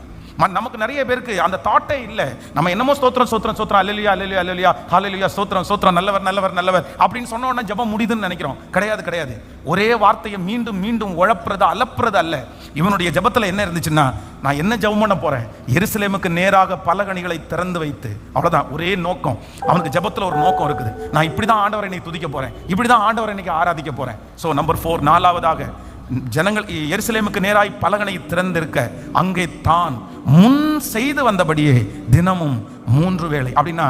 நமக்கு நிறைய பேருக்கு அந்த தாட்டே இல்லை. நம்ம என்னமோ ஸ்தோத்திரம் ஸ்தோத்திரம் ஸ்தோத்திரம், அல்லேலூயா அல்லேலூயா அல்லேலூயா ஹல்லேலூயா ஸ்தோத்திரம் ஸ்தோத்திரம், நல்லவர் நல்லவர் நல்லவர் அப்படின்னு சொன்ன உடனே ஜெபம் முடியுதுன்னு நினைக்கிறோம். கிடையாது. ஒரே வார்த்தையை மீண்டும் மீண்டும் உழப்புறது அலப்புறது அல்ல. இவனுடைய ஜெபத்தில் என்ன இருந்துச்சுன்னா, நான் என்ன ஜெபம் பண்ண போறேன், எருசலேமுக்கு நேராக பலகணிகளை திறந்து வைத்து, அவ்வளவுதான். ஒரே நோக்கம். அவனுக்கு ஜெபத்தில் ஒரு நோக்கம் இருக்குது. நான் இப்படிதான் ஆண்டவரை இன்னைக்கு துதிக்க போறேன், இப்படிதான் ஆண்டவரை இன்னைக்கு ஆராதிக்க போறேன். ஸோ நம்பர் 4, 4வதாக ஜனங்கள் எருசலேமுக்கு நேராய் பலகனை திறந்திருக்க அங்கே தான் முன் செய்து வந்தபடியே தினமும் 3 வேளை. அப்படின்னா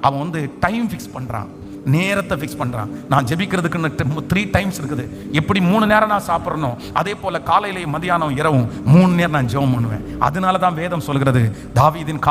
அவன் டைம் ஃபிக்ஸ் பண்றான், நேரத்தை ஃபிக்ஸ் பண்றான். நான் ஜெபிக்கிறதுக்குன்னு 3 டைம்ஸ் இருக்குது. எப்படி 3 நேரம் நான் சாப்பிட்றணும், அதே போல காலையிலே மதியானம் இரவும் 3 நேரம் நான் ஜெபம் பண்ணுவேன். அதனால தான் வேதம் சொல்கிறது, தானியேலின்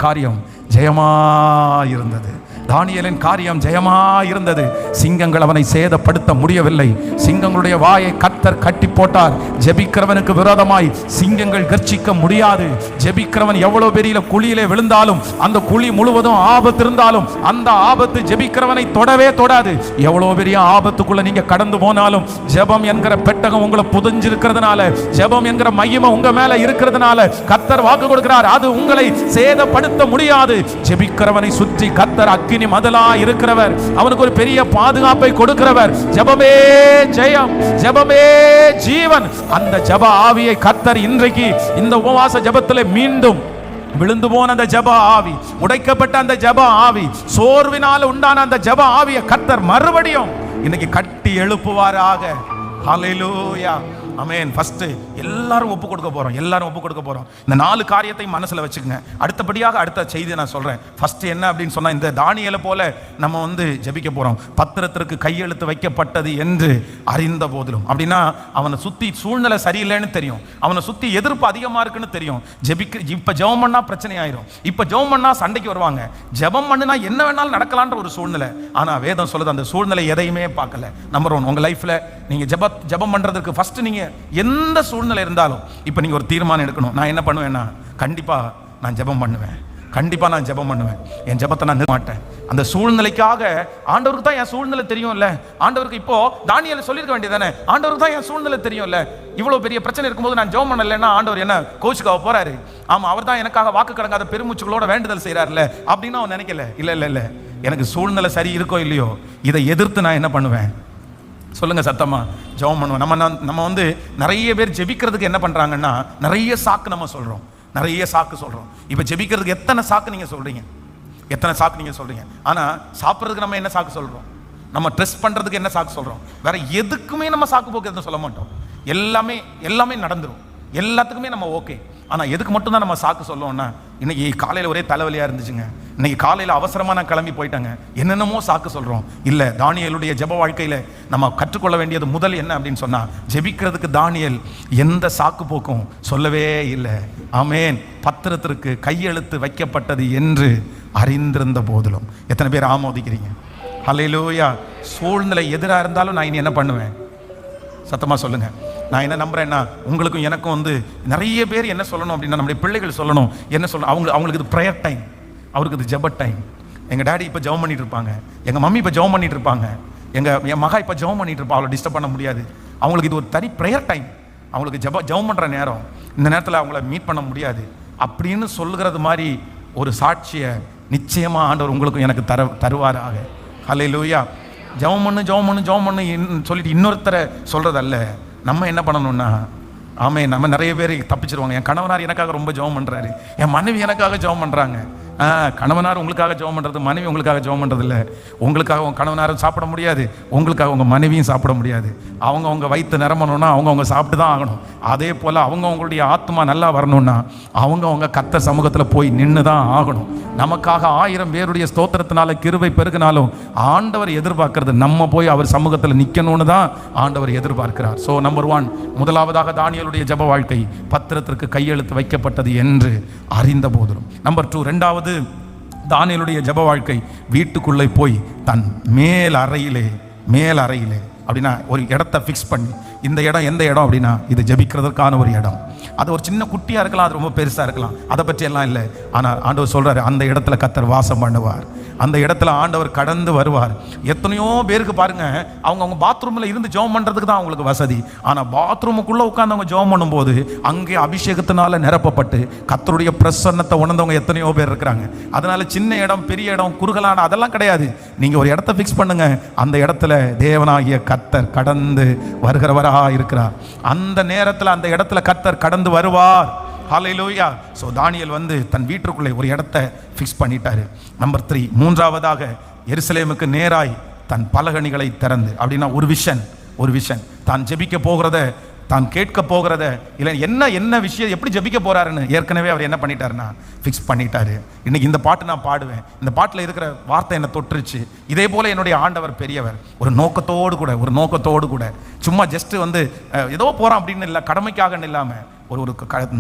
காரியம் ஜெயமாயிருந்தது. தானியேலின் காரியம் ஜெயமாயிருந்தது. சிங்கங்கள் அவனை சேதப்படுத்த முடியவில்லை. சிங்கங்களுடைய வாயை கர்த்தர் கட்டி போட்டார். ஜெபிக்கிறவனுக்கு விரோதமாய் சிங்கங்கள் கர்ச்சிக்க முடியாது. ஜெபிக்கிறவன் எவ்வளவு பெரிய குழியிலே விழுந்தாலும், அந்த குழி முழுவதும் ஆபத்து இருந்தாலும், அந்த ஆபத்து ஜெபிக்கிறவனை தொடவே தொடாது. எவ்வளவு பெரிய ஆபத்துக்குள்ள நீங்க கடந்து போனாலும், ஜெபம் என்கிற பெட்டகம் உங்களை புதிஞ்சிருக்கிறதுனால, ஜெபம் என்கிற மையமா உங்க மேல இருக்கிறதுனால கர்த்தர் வாக்கு கொடுக்கிறார், அது உங்களை சேதப்படுத்த முடியாது. ஜெபிக்கிறவனை சுற்றி கர்த்தர் அக்கினி மதலா இருக்கிறவர், அவனுக்கு ஒரு பெரிய பாதுகாப்பை கொடுக்கிறவர். ஜெபமே ஜெயம், ஜெபமே ஜீவன். அந்த ஜெப ஆவியை கர்த்தர் இன்றைக்கு இந்த உபவாச ஜெபத்திலே மீண்டும் விழுந்து போன அந்த ஜெப ஆவி, உடைக்கப்பட்ட அந்த ஜெப ஆவி, சோர்வினால் உண்டான அந்த ஜெப ஆவியை கர்த்தர் மறுபடியும் இன்னைக்கு கட்டி எழுப்புவாராக. ஹல்லேலூயா, ஆமென். ஃபர்ஸ்ட் எல்லாரும் ஒப்பு கொடுக்க போறோம். இந்த 4 காரியத்தை மனசுல வச்சுக்கங்க. அடுத்தபடியாக அடுத்த செய்தியை நான் சொல்றேன். ஃபர்ஸ்ட் என்ன அப்படின்னு சொன்னா, இந்த தானியேலை போல நம்ம ஜெபிக்க போறோம். பத்திரத்திற்கு கையெழுத்து வைக்கப்பட்டது என்று அறிந்த போதிலும். அப்படின்னா அவனை சுத்தி சூழ்நிலை சரியில்லைன்னு தெரியும், அவனை சுத்தி எதிர்ப்பு அதிகமா இருக்குன்னு தெரியும். இப்ப ஜெபம் பண்ணா பிரச்சனை ஆயிரும், இப்ப ஜெபம் பண்ணா சண்டைக்கு வருவாங்க, ஜெபம் பண்ணுனா என்ன வேணாலும் நடக்கலான்ற ஒரு சூழ்நிலை. ஆனா வேதம் சொல்லுது, அந்த சூழ்நிலை எதையுமே பார்க்கல. நம்பர் 1, உங்க லைஃப்ல நீங்க ஜெபம் பண்றதுக்கு ஃபர்ஸ்ட் நீங்க எந்த சூழ்நிலை இருந்தாலும் இப்ப நீங்க ஒரு தீர்மானம் எடுக்கணும். நான் என்ன பண்ணுவேன்னா, கண்டிப்பா நான் ஜெபம் பண்ணுவேன். கண்டிப்பாக நான் ஜெபம் பண்ணுவேன். என் ஜெபத்தை நான் நிறுத்த மாட்டேன். அந்த சூழ்நிலைக்காக ஆண்டவருக்கு தான் என் சூழ்நிலை தெரியும்ல. ஆண்டவருக்கு இப்போ தானியேல் சொல்லியிருக்க வேண்டியதானே, ஆண்டவருக்கு தான் என் சூழ்நிலை தெரியும்ல. இவ்வளோ பெரிய பிரச்சனை இருக்கும்போது நான் ஜெபம் பண்ணலைன்னா ஆண்டவர் என்ன கோச்சுக்காக போறாரு? ஆமாம், அவர் தான் எனக்காக வாக்கு கடங்காத பெருமூச்சுகளோட வேண்டுதல் செய்கிறார்ல அப்படின்னு அவன் நினைக்கல. இல்லை இல்லை இல்லை, எனக்கு சூழ்நிலை சரி இருக்கோ இல்லையோ, இதை எதிர்த்து நான் என்ன பண்ணுவேன் சொல்லுங்க சத்தமா? ஜெபம் பண்ணுவேன். நம்ம வந்து நிறைய பேர் ஜெபிக்கிறதுக்கு என்ன பண்றாங்கன்னா, நிறைய சாக்கு நம்ம சொல்றோம், நிறைய சாக்கு சொல்றோம். இப்போ ஜெபிக்கிறதுக்கு எத்தனை சாக்கு நீங்க சொல்றீங்க, எத்தனை சாக்கு நீங்க சொல்றீங்க. ஆனா சாப்பிட்றதுக்கு நம்ம என்ன சாக்கு சொல்றோம், நம்ம ட்ரெஸ் பண்றதுக்கு என்ன சாக்கு சொல்றோம், வேற எதுக்குமே நம்ம சாக்கு போக்கு எதுவும் சொல்ல மாட்டோம். எல்லாமே நடந்துரும், எல்லாத்துக்குமே நம்ம ஓகே. ஆனா எதுக்கு மட்டும் தான் நம்ம சாக்கு சொல்லுவோம்னா, இன்னைக்கு காலையில ஒரே தலைவலியா இருந்துச்சுங்க, இன்னைக்கு காலையில அவசரமா நான் கிளம்பி போயிட்டாங்க, என்னென்னமோ சாக்கு சொல்றோம். இல்ல, தானியேலுடைய ஜெப வாழ்க்கையில நம்ம கற்றுக்கொள்ள வேண்டியது முதல் என்ன அப்படின்னு சொன்னா, ஜெபிக்கிறதுக்கு தானியேல் எந்த சாக்கு போக்கும் சொல்லவே இல்லை. ஆமென். பத்திரத்திற்கு கையெழுத்து வைக்கப்பட்டது என்று அறிந்திருந்த போதிலும். எத்தனை பேர் ஆமோதிக்கிறீங்க? ஹல்லேலூயா. சூழ்நிலை எதிராக இருந்தாலும் நான் இனி என்ன பண்ணுவேன்? சத்தமா சொல்லுங்க. நான் என்ன நம்புறேன்னா, உங்களுக்கும் எனக்கும் வந்து நிறைய பேர் என்ன சொல்லணும் அப்படின்னா, நம்முடைய பிள்ளைகள் சொல்லணும் என்ன சொல்லணும், அவங்களுக்கு இது ப்ரேயர் டைம், அவருக்கு இது ஜெப டைம். எங்கள் டேடி இப்போ ஜெபம் பண்ணிட்டு இருப்பாங்க, எங்கள் மம்மி இப்போ ஜெபம் பண்ணிட்டு இருப்பாங்க, என் மகா இப்போ ஜெபம் பண்ணிட்டு இருப்பா, அவளை டிஸ்டர்ப் பண்ண முடியாது. அவங்களுக்கு இது ஒரு தனி ப்ரேயர் டைம், அவங்களுக்கு ஜெபம் பண்ணுற நேரம், இந்த நேரத்தில் அவங்கள மீட் பண்ண முடியாது அப்படின்னு சொல்லுகிறது மாதிரி ஒரு சாட்சியை நிச்சயமாக ஆண்டவர் உங்களுக்கும் எனக்கு தருவாராக. ஹல்லேலூயா. ஜெபம் பண்ணு சொல்லிட்டு இன்னொருத்தரை சொல்றதல்ல. நம்ம என்ன பண்ணணும்னா, ஆமே, நம்ம நிறைய பேர் தப்பிச்சிருவாங்க. என் கணவனார் எனக்காக ரொம்ப ஜெபம் பண்றாரு, என் மனைவி எனக்காக ஜெபம் பண்றாங்க. கணவனார் உங்களுக்காக ஜெபம் பண்றது, மனைவி உங்களுக்காக ஜெபம் பண்றது இல்லை. உங்களுக்காக உங்க கணவனாரும் சாப்பிட முடியாது, உங்களுக்காக உங்க மனைவியும் சாப்பிட முடியாது. அவங்க வயிற்று நிரம்பணும்னா அவங்க சாப்பிட்டு தான் ஆகணும். அதே போல அவங்களுடைய ஆத்மா நல்லா வரணும்னா அவங்க கர்த்தர் சமூகத்தில் போய் நின்று தான் ஆகணும். நமக்காக 1000 பேருடைய ஸ்தோத்திரத்தினால கிருபை பெருகினாலும் ஆண்டவர் எதிர்பார்க்கிறது நம்ம போய் அவர் சமூகத்தில் நிற்கணும்னு தான் ஆண்டவர் எதிர்பார்க்கிறார். ஸோ நம்பர் 1, முதலாவதாக தானியேலுடைய ஜெப வாழ்க்கை பத்திரத்திற்கு கையெழுத்து வைக்கப்பட்டது என்று அறிந்த போதிலும். நம்பர் 2, ரெண்டாவது தானியேலுடைய ஜெப வாழ்க்கை வீட்டுக்குள்ளே போய் தன் மேல் அறையிலே அப்படின்னா ஒரு இடத்தை ஃபிக்ஸ் பண்ணி, இந்த இடம் எந்த இடம் அப்படின்னா, இது ஜெபிக்கிறதுக்கான ஒரு இடம். அது ஒரு சின்ன குட்டியாக இருக்கலாம், அது ரொம்ப பெருசாக இருக்கலாம், அதை பற்றி எல்லாம் இல்லை. ஆனால் ஆண்டவர் சொல்கிறாரு, அந்த இடத்துல கர்த்தர் வாசம் பண்ணுவார், அந்த இடத்துல ஆண்டவர் கடந்து வருவார். எத்தனையோ பேருக்கு பாருங்க, அவங்க பாத்ரூமில் இருந்து ஜெபம் பண்ணுறதுக்கு தான் அவங்களுக்கு வசதி. ஆனால் பாத்ரூமுக்குள்ளே உட்காந்து அவங்க ஜெபம் பண்ணும்போது அங்கே அபிஷேகத்தினால நிரப்பப்பட்டு கர்த்தருடைய பிரசன்னத்தை உணர்ந்தவங்க எத்தனையோ பேர் இருக்கிறாங்க. அதனால சின்ன இடம், பெரிய இடம், குறுகலான அதெல்லாம் கிடையாது. நீங்கள் ஒரு இடத்த ஃபிக்ஸ் பண்ணுங்க, அந்த இடத்துல தேவனாகிய கர்த்தர் கடந்து வருகிறவராக இருக்கிறார். அந்த நேரத்தில் அந்த இடத்துல கர்த்தர் கடந்து வருவார். ஹல்லேலூயா. ஸோ தானியேல் வந்து தன் வீட்டுக்குள்ளே ஒரு இடத்தை ஃபிக்ஸ் பண்ணிட்டாரு. நம்பர் 3, மூன்றாவதாக எருசலேமுக்கு நேராய் தன் பலகணிகளை திறந்து, அப்படின்னா ஒரு விஷன் தான் ஜெபிக்க போகிறத, தான் கேட்க போகிறத, இல்லை என்ன விஷயம் எப்படி ஜெபிக்க போறாருன்னு ஏற்கனவே அவர் என்ன பண்ணிட்டாருன்னா ஃபிக்ஸ் பண்ணிட்டாரு. இன்னைக்கு இந்த பாட்டு நான் பாடுவேன், இந்த பாட்டில் இருக்கிற வார்த்தை என்னை தொற்றுச்சு. இதே போல என்னுடைய ஆண்டவர் பெரியவர். ஒரு நோக்கத்தோடு கூட சும்மா ஜஸ்ட் வந்து ஏதோ போறான் அப்படின்னு இல்லை, கடமைக்காக இல்லாமல் ஒரு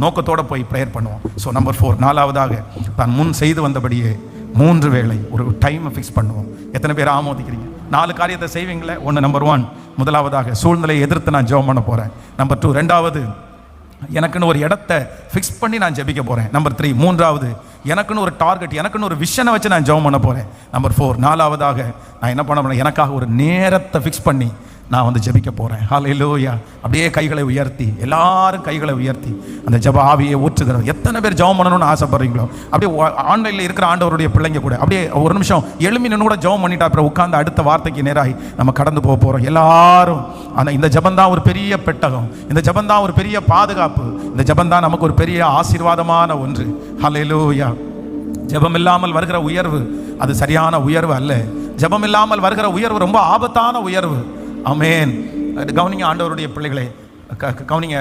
நோக்கத்தோடு போய் ப்ரேயர் பண்ணுவோம். ஸோ நம்பர் 4, நாலாவதாக தான் முன் செய்து வந்தபடியே 3 வேளை ஒரு டைமை ஃபிக்ஸ் பண்ணுவோம். எத்தனை பேர் ஆமோதிக்கிறீங்க? 4 காரியத்தை செய்வீங்களே. 1, நம்பர் 1, முதலாவதாக சூழ்நிலையை எதிர்த்து நான் ஜெபம் பண்ண போகிறேன். நம்பர் 2, ரெண்டாவது எனக்குன்னு ஒரு இடத்தை ஃபிக்ஸ் பண்ணி நான் ஜெபிக்க போகிறேன். நம்பர் 3, மூன்றாவது எனக்குன்னு ஒரு டார்கெட், எனக்குன்னு ஒரு விஷனை வச்சு நான் ஜெபம் பண்ண போகிறேன். நம்பர் 4, நாலாவதாக நான் என்ன பண்ண போகிறேன், எனக்காக ஒரு நேரத்தை ஃபிக்ஸ் பண்ணி நான் வந்து ஜெபிக்க போகிறேன். ஹல்லேலூயா. அப்படியே கைகளை உயர்த்தி, எல்லாரும் கைகளை உயர்த்தி அந்த ஜெப ஆவியை ஊற்றுகிறோம். எத்தனை பேர் ஜெபம் பண்ணணும்னு ஆசைப்படுறீங்களோ, அப்படியே ஆன்லைனில் இருக்கிற ஆண்டவருடைய பிள்ளைங்க கூட அப்படியே ஒரு நிமிஷம் எழுமி நின்று கூட ஜெபம் பண்ணிட்டு அப்புறம் உட்கார்ந்து அடுத்த வார்த்தைக்கு நேராகி நம்ம கடந்து போக போகிறோம். எல்லாரும் ஆனால் இந்த ஜெபந்தான் ஒரு பெரிய பெட்டகம், இந்த ஜெபந்தான் ஒரு பெரிய பாதுகாப்பு, இந்த ஜெபந்தான் நமக்கு ஒரு பெரிய ஆசீர்வாதமான ஒன்று. ஹல்லேலூயா. ஜெபம் இல்லாமல் வருகிற உயர்வு அது சரியான உயர்வு அல்ல. ஜெபம் இல்லாமல் வருகிற உயர்வு ரொம்ப ஆபத்தான உயர்வு. ஆமென். கவனிங்க ஆண்டவருடைய பிள்ளைகளே, கவனிங்க,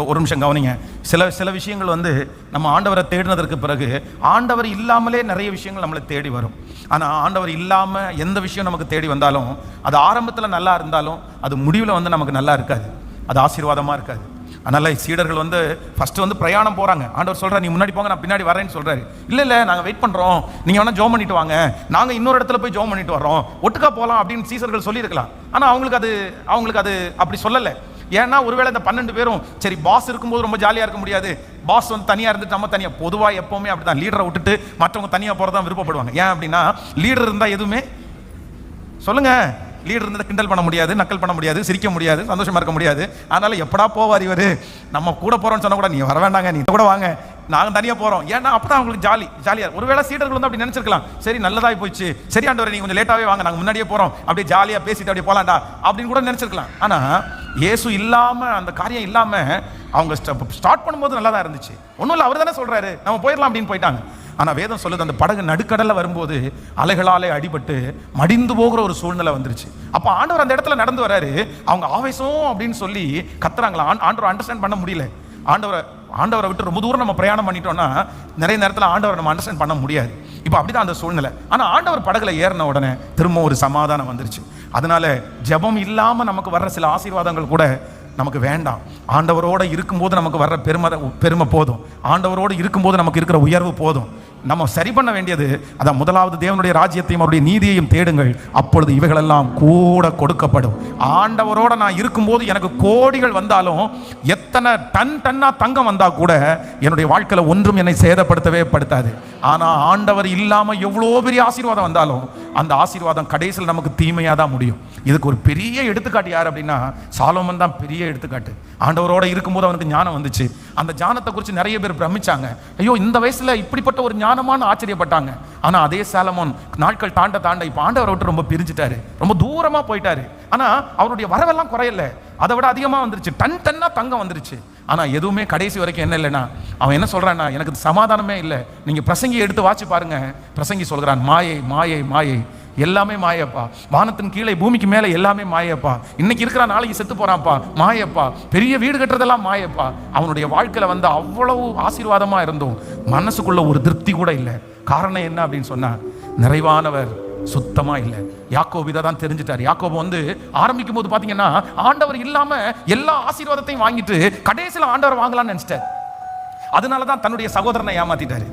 ஒரு நிமிஷம் கவனிங்க. சில விஷயங்கள் வந்து நம்ம ஆண்டவரை தேடினதற்கு பிறகு ஆண்டவர் இல்லாமலே நிறைய விஷயங்கள் நம்மளை தேடி வரும். ஆனால் ஆண்டவர் இல்லாமல் எந்த விஷயம் நமக்கு தேடி வந்தாலும் அது ஆரம்பத்தில் நல்லா இருந்தாலும் அது முடிவில் வந்து நமக்கு நல்லா இருக்காது, அது ஆசீர்வாதமாக இருக்காது. அதனால் சீடர்கள் வந்து ஃபஸ்ட்டு வந்து பிரயாணம் போகிறாங்க. ஆண்டவர் சொல்கிறார், நீ முன்னாடி போங்க, நான் பின்னாடி வரேன்னு சொல்கிறாரு. இல்லை நாங்கள் வெயிட் பண்ணுறோம், நீங்கள் வேணால் ஜெபம் பண்ணிட்டு வாங்க, நாங்கள் இன்னொரு இடத்துல போய் ஜெபம் பண்ணிட்டு வர்றோம், ஒட்டுக்கா போகலாம் அப்படின்னு சீசர்கள் சொல்லியிருக்கலாம். ஆனால் அவங்களுக்கு அது அப்படி சொல்லலை. ஏன்னா ஒருவேளை இந்த 12 பேரும் சரி பாஸ் இருக்கும்போது ரொம்ப ஜாலியா இருக்க முடியாது, பாஸ் வந்து தனியா இருந்துட்டு நம்ம தனியா, பொதுவா எப்பவுமே அப்படிதான் லீடரை விட்டுட்டு மற்றவங்க தனியா போறதான் விருப்பப்படுவாங்க. ஏன் அப்படின்னா லீடர் இருந்தா எதுவுமே சொல்லுங்க, லீடர் இருந்ததை கிண்டல் பண்ண முடியாது, நக்கல் பண்ண முடியாது, சிரிக்க முடியாது, சந்தோஷமா இருக்க முடியாது. அதனால எப்படா போவார் இவரு, நம்ம கூட போறோம்னு சொன்னா கூட நீ வர வேண்டாங்க, நீ கூட வாங்க, நாங்க தனியா போறோம். ஏன்னா அப்பதான் அவங்களுக்கு ஜாலியா. ஒருவேளை சீடர்கள் வந்து அப்படி நினைச்சிருக்கலாம், சரி நல்லதாய் போயிடுச்சு, சரி ஆண்டவரே நீங்க கொஞ்சம் லேட்டாவே வாங்க, நாங்க முன்னாடியே போறோம், அப்படியே ஜாலியா பேசிட்டு அப்படியே போலாம்டா அப்படின்னு கூட நினைச்சிருக்கலாம். ஆனா இயேசு இல்லாம, அந்த காரியம் இல்லாம அவங்க ஸ்டார்ட் பண்ணும்போது நல்லா தான் இருந்துச்சு. ஒன்றும் இல்லை, அவர் தானே சொல்றாரு நம்ம போயிடலாம் அப்படின்னு போயிட்டாங்க. ஆனா வேதம் சொல்லுது அந்த படகு நடுக்கடல்ல வரும்போது அலைகளாலே அடிபட்டு மடிந்து போகிற ஒரு சூழ்நிலை வந்துருச்சு. அப்ப ஆண்டவர் அந்த இடத்துல நடந்து வராரு, அவங்க ஆவேசம் அப்படின்னு சொல்லி கத்துறாங்களா, ஆண்டவர் அண்டர்ஸ்டாண்ட் பண்ண முடியல. ஆண்டவரை விட்டு ரொம்ப தூரம் நம்ம பிரயாணம் பண்ணிட்டோம்னா நிறைய நேரத்தில் ஆண்டவரை நம்ம அண்டர்ஸ்டாண்ட் பண்ண முடியாது. இப்போ அப்படிதான் அந்த சூழ்நிலை. ஆனா ஆண்டவர் படகுல ஏறின உடனே திரும்ப ஒரு சமாதானம் வந்துருச்சு. அதனால ஜெபம் இல்லாம நமக்கு வர்ற சில ஆசீர்வாதங்கள் கூட நமக்கு வேண்டாம். ஆண்டவரோட இருக்கும்போது நமக்கு வர்ற பெருமை போதும், ஆண்டவரோடு இருக்கும்போது நமக்கு இருக்கிற உயர்வு போதும். நம்ம சரி பண்ண வேண்டியது அதான், முதலாவது தேவனுடைய ராஜ்யத்தையும் அவருடைய நீதியையும் தேடுங்கள், அப்பொழுது இவைகளெல்லாம் கூட கொடுக்கப்படும். ஆண்டவரோட நான் இருக்கும்போது எனக்கு கோடிகள் வந்தாலும், எத்தனை டன்னா தங்கம் வந்தா கூட என்னுடைய வாழ்க்கையில ஒன்றும் என்னை சேதப்படுத்தவே படுத்தாது. ஆனா ஆண்டவர் இல்லாம எவ்வளோ பெரிய ஆசீர்வாதம் வந்தாலும் அந்த ஆசீர்வாதம் கடைசியில் நமக்கு தீமையா தான் முடியும். இதுக்கு ஒரு பெரிய எடுத்துக்காட்டு யார் அப்படின்னா சாலோமன் தான் பெரிய எடுத்துக்காட்டு. ஆண்டவரோட இருக்கும்போது அவனுக்கு ஞானம் வந்துச்சு. அந்த ஞானத்தை குறித்து நிறைய பேர் பிரமிச்சாங்க, ஐயோ இந்த வயசுல இப்படிப்பட்ட ஒரு ஞானமான ஆச்சரியப்பட்டாங்க. ஆனா அதே சாலமோன் நாட்கள் தாண்ட இப்ப ஆண்டவரை விட்டு ரொம்ப பிரிஞ்சுட்டாரு, ரொம்ப தூரமா போயிட்டாரு. ஆனா அவருடைய வரவெல்லாம் குறையல, அதை விட அதிகமா வந்துருச்சு, டன்னா தங்கம் வந்துருச்சு. ஆனா எதுவுமே கடைசி வரைக்கும் என்ன இல்லைன்னா, அவன் என்ன சொல்றான்னா, எனக்கு சமாதானமே இல்லை. நீங்க பிரசங்கி எடுத்து வாசி பாருங்க, பிரசங்கி சொல்கிறான், மாயை மாயை மாயை, எல்லாமே மாயப்பா, வானத்தின் கீழே பூமிக்கு மேலே எல்லாமே மாயப்பா, இன்னைக்கு இருக்கிற நாளைக்கு செத்து போறான்ப்பா, மாயப்பா, பெரிய வீடு கட்டுறதெல்லாம் மாயப்பா. அவனுடைய வாழ்க்கையில வந்து அவ்வளவு ஆசீர்வாதமா இருந்தும் மனசுக்குள்ள ஒரு திருப்தி கூட இல்லை. காரணம் என்ன அப்படின்னு சொன்னா, நிறைவானவர் சுத்தமா இல்லை. யாக்கோபு இதை தான் தெரிஞ்சுட்டார். யாக்கோபு வந்து ஆரம்பிக்கும் போது பாத்தீங்கன்னா ஆண்டவர் இல்லாம எல்லா ஆசீர்வாதத்தையும் வாங்கிட்டு கடைசியில் ஆண்டவர் வாங்கலாம்னு நினைச்சிட்டார். அதனாலதான் தன்னுடைய சகோதரனை ஏமாத்திட்டாரு,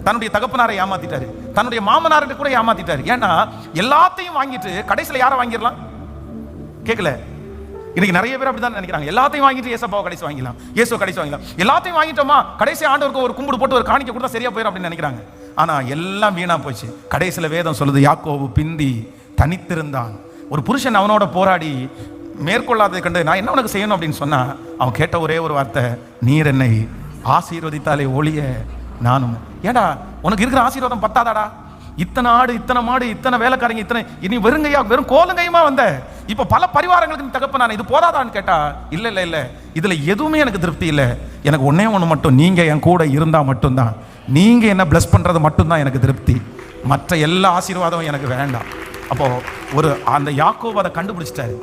தன்னுடைய தகப்பனாரை ஏமாத்திட்டாரு, தன்னுடைய மாமனாரை கூட ஏமாத்திட்டாரு. ஏன்னா எல்லாத்தையும் வாங்கிட்டு கடைசியில் யாரை வாங்கிடலாம் கேட்கல. இன்னைக்கு நிறைய பேர் அப்படிதான் நினைக்கிறாங்க, எல்லாத்தையும் வாங்கிட்டு ஏசப்பாவை கடைசி வாங்கிடலாம், இயேசுவை கடைசி வாங்கிடலாம், எல்லாத்தையும் வாங்கிட்டோமா கடைசி ஆண்டவருக்கு ஒரு கும்பிடு போட்டு ஒரு காணிக்கை கொடுத்தா சரியா போயிடும் அப்படின்னு நினைக்கிறாங்க. ஆனா எல்லாம் வீணா போச்சு. கடைசியில் வேதம் சொல்லுது, யாக்கோபு பிந்தி தனித்திருந்தான். ஒரு புருஷன் அவனோட போராடி மேற்கொள்ளாததை கண்டு நான் என்ன உனக்கு செய்யணும் அப்படின்னு சொன்னா, அவன் கேட்ட ஒரே ஒரு வார்த்தை, நீர் என்னை ஆசீர்வதித்தாலே ஒழிய நானும். ஏடா உனக்கு இருக்கிற ஆசீர்வாதம் பத்தாதாடா, இத்தனை ஆடு, இத்தனை மாடு, இத்தனை வேலைக்காரங்க, இத்தனை, இனி வெறுங்கையா வெறும் கோலங்கையுமா வந்த, இப்ப பல பரிவாரங்களுக்கு தகப்ப நான் இது போதாதான்னு கேட்டா, இல்ல இல்ல இல்ல, இதுல எதுவுமே எனக்கு திருப்தி இல்லை. எனக்கு ஒன்னே ஒண்ணு மட்டும், நீங்க என் கூட இருந்தா மட்டும்தான், நீங்க என்ன பிளஸ் பண்றது மட்டும்தான் எனக்கு திருப்தி, மற்ற எல்லா ஆசீர்வாதமும் எனக்கு வேண்டாம். அப்போ ஒரு அந்த யாக்கோபு அதை கண்டுபிடிச்சிட்டாரு.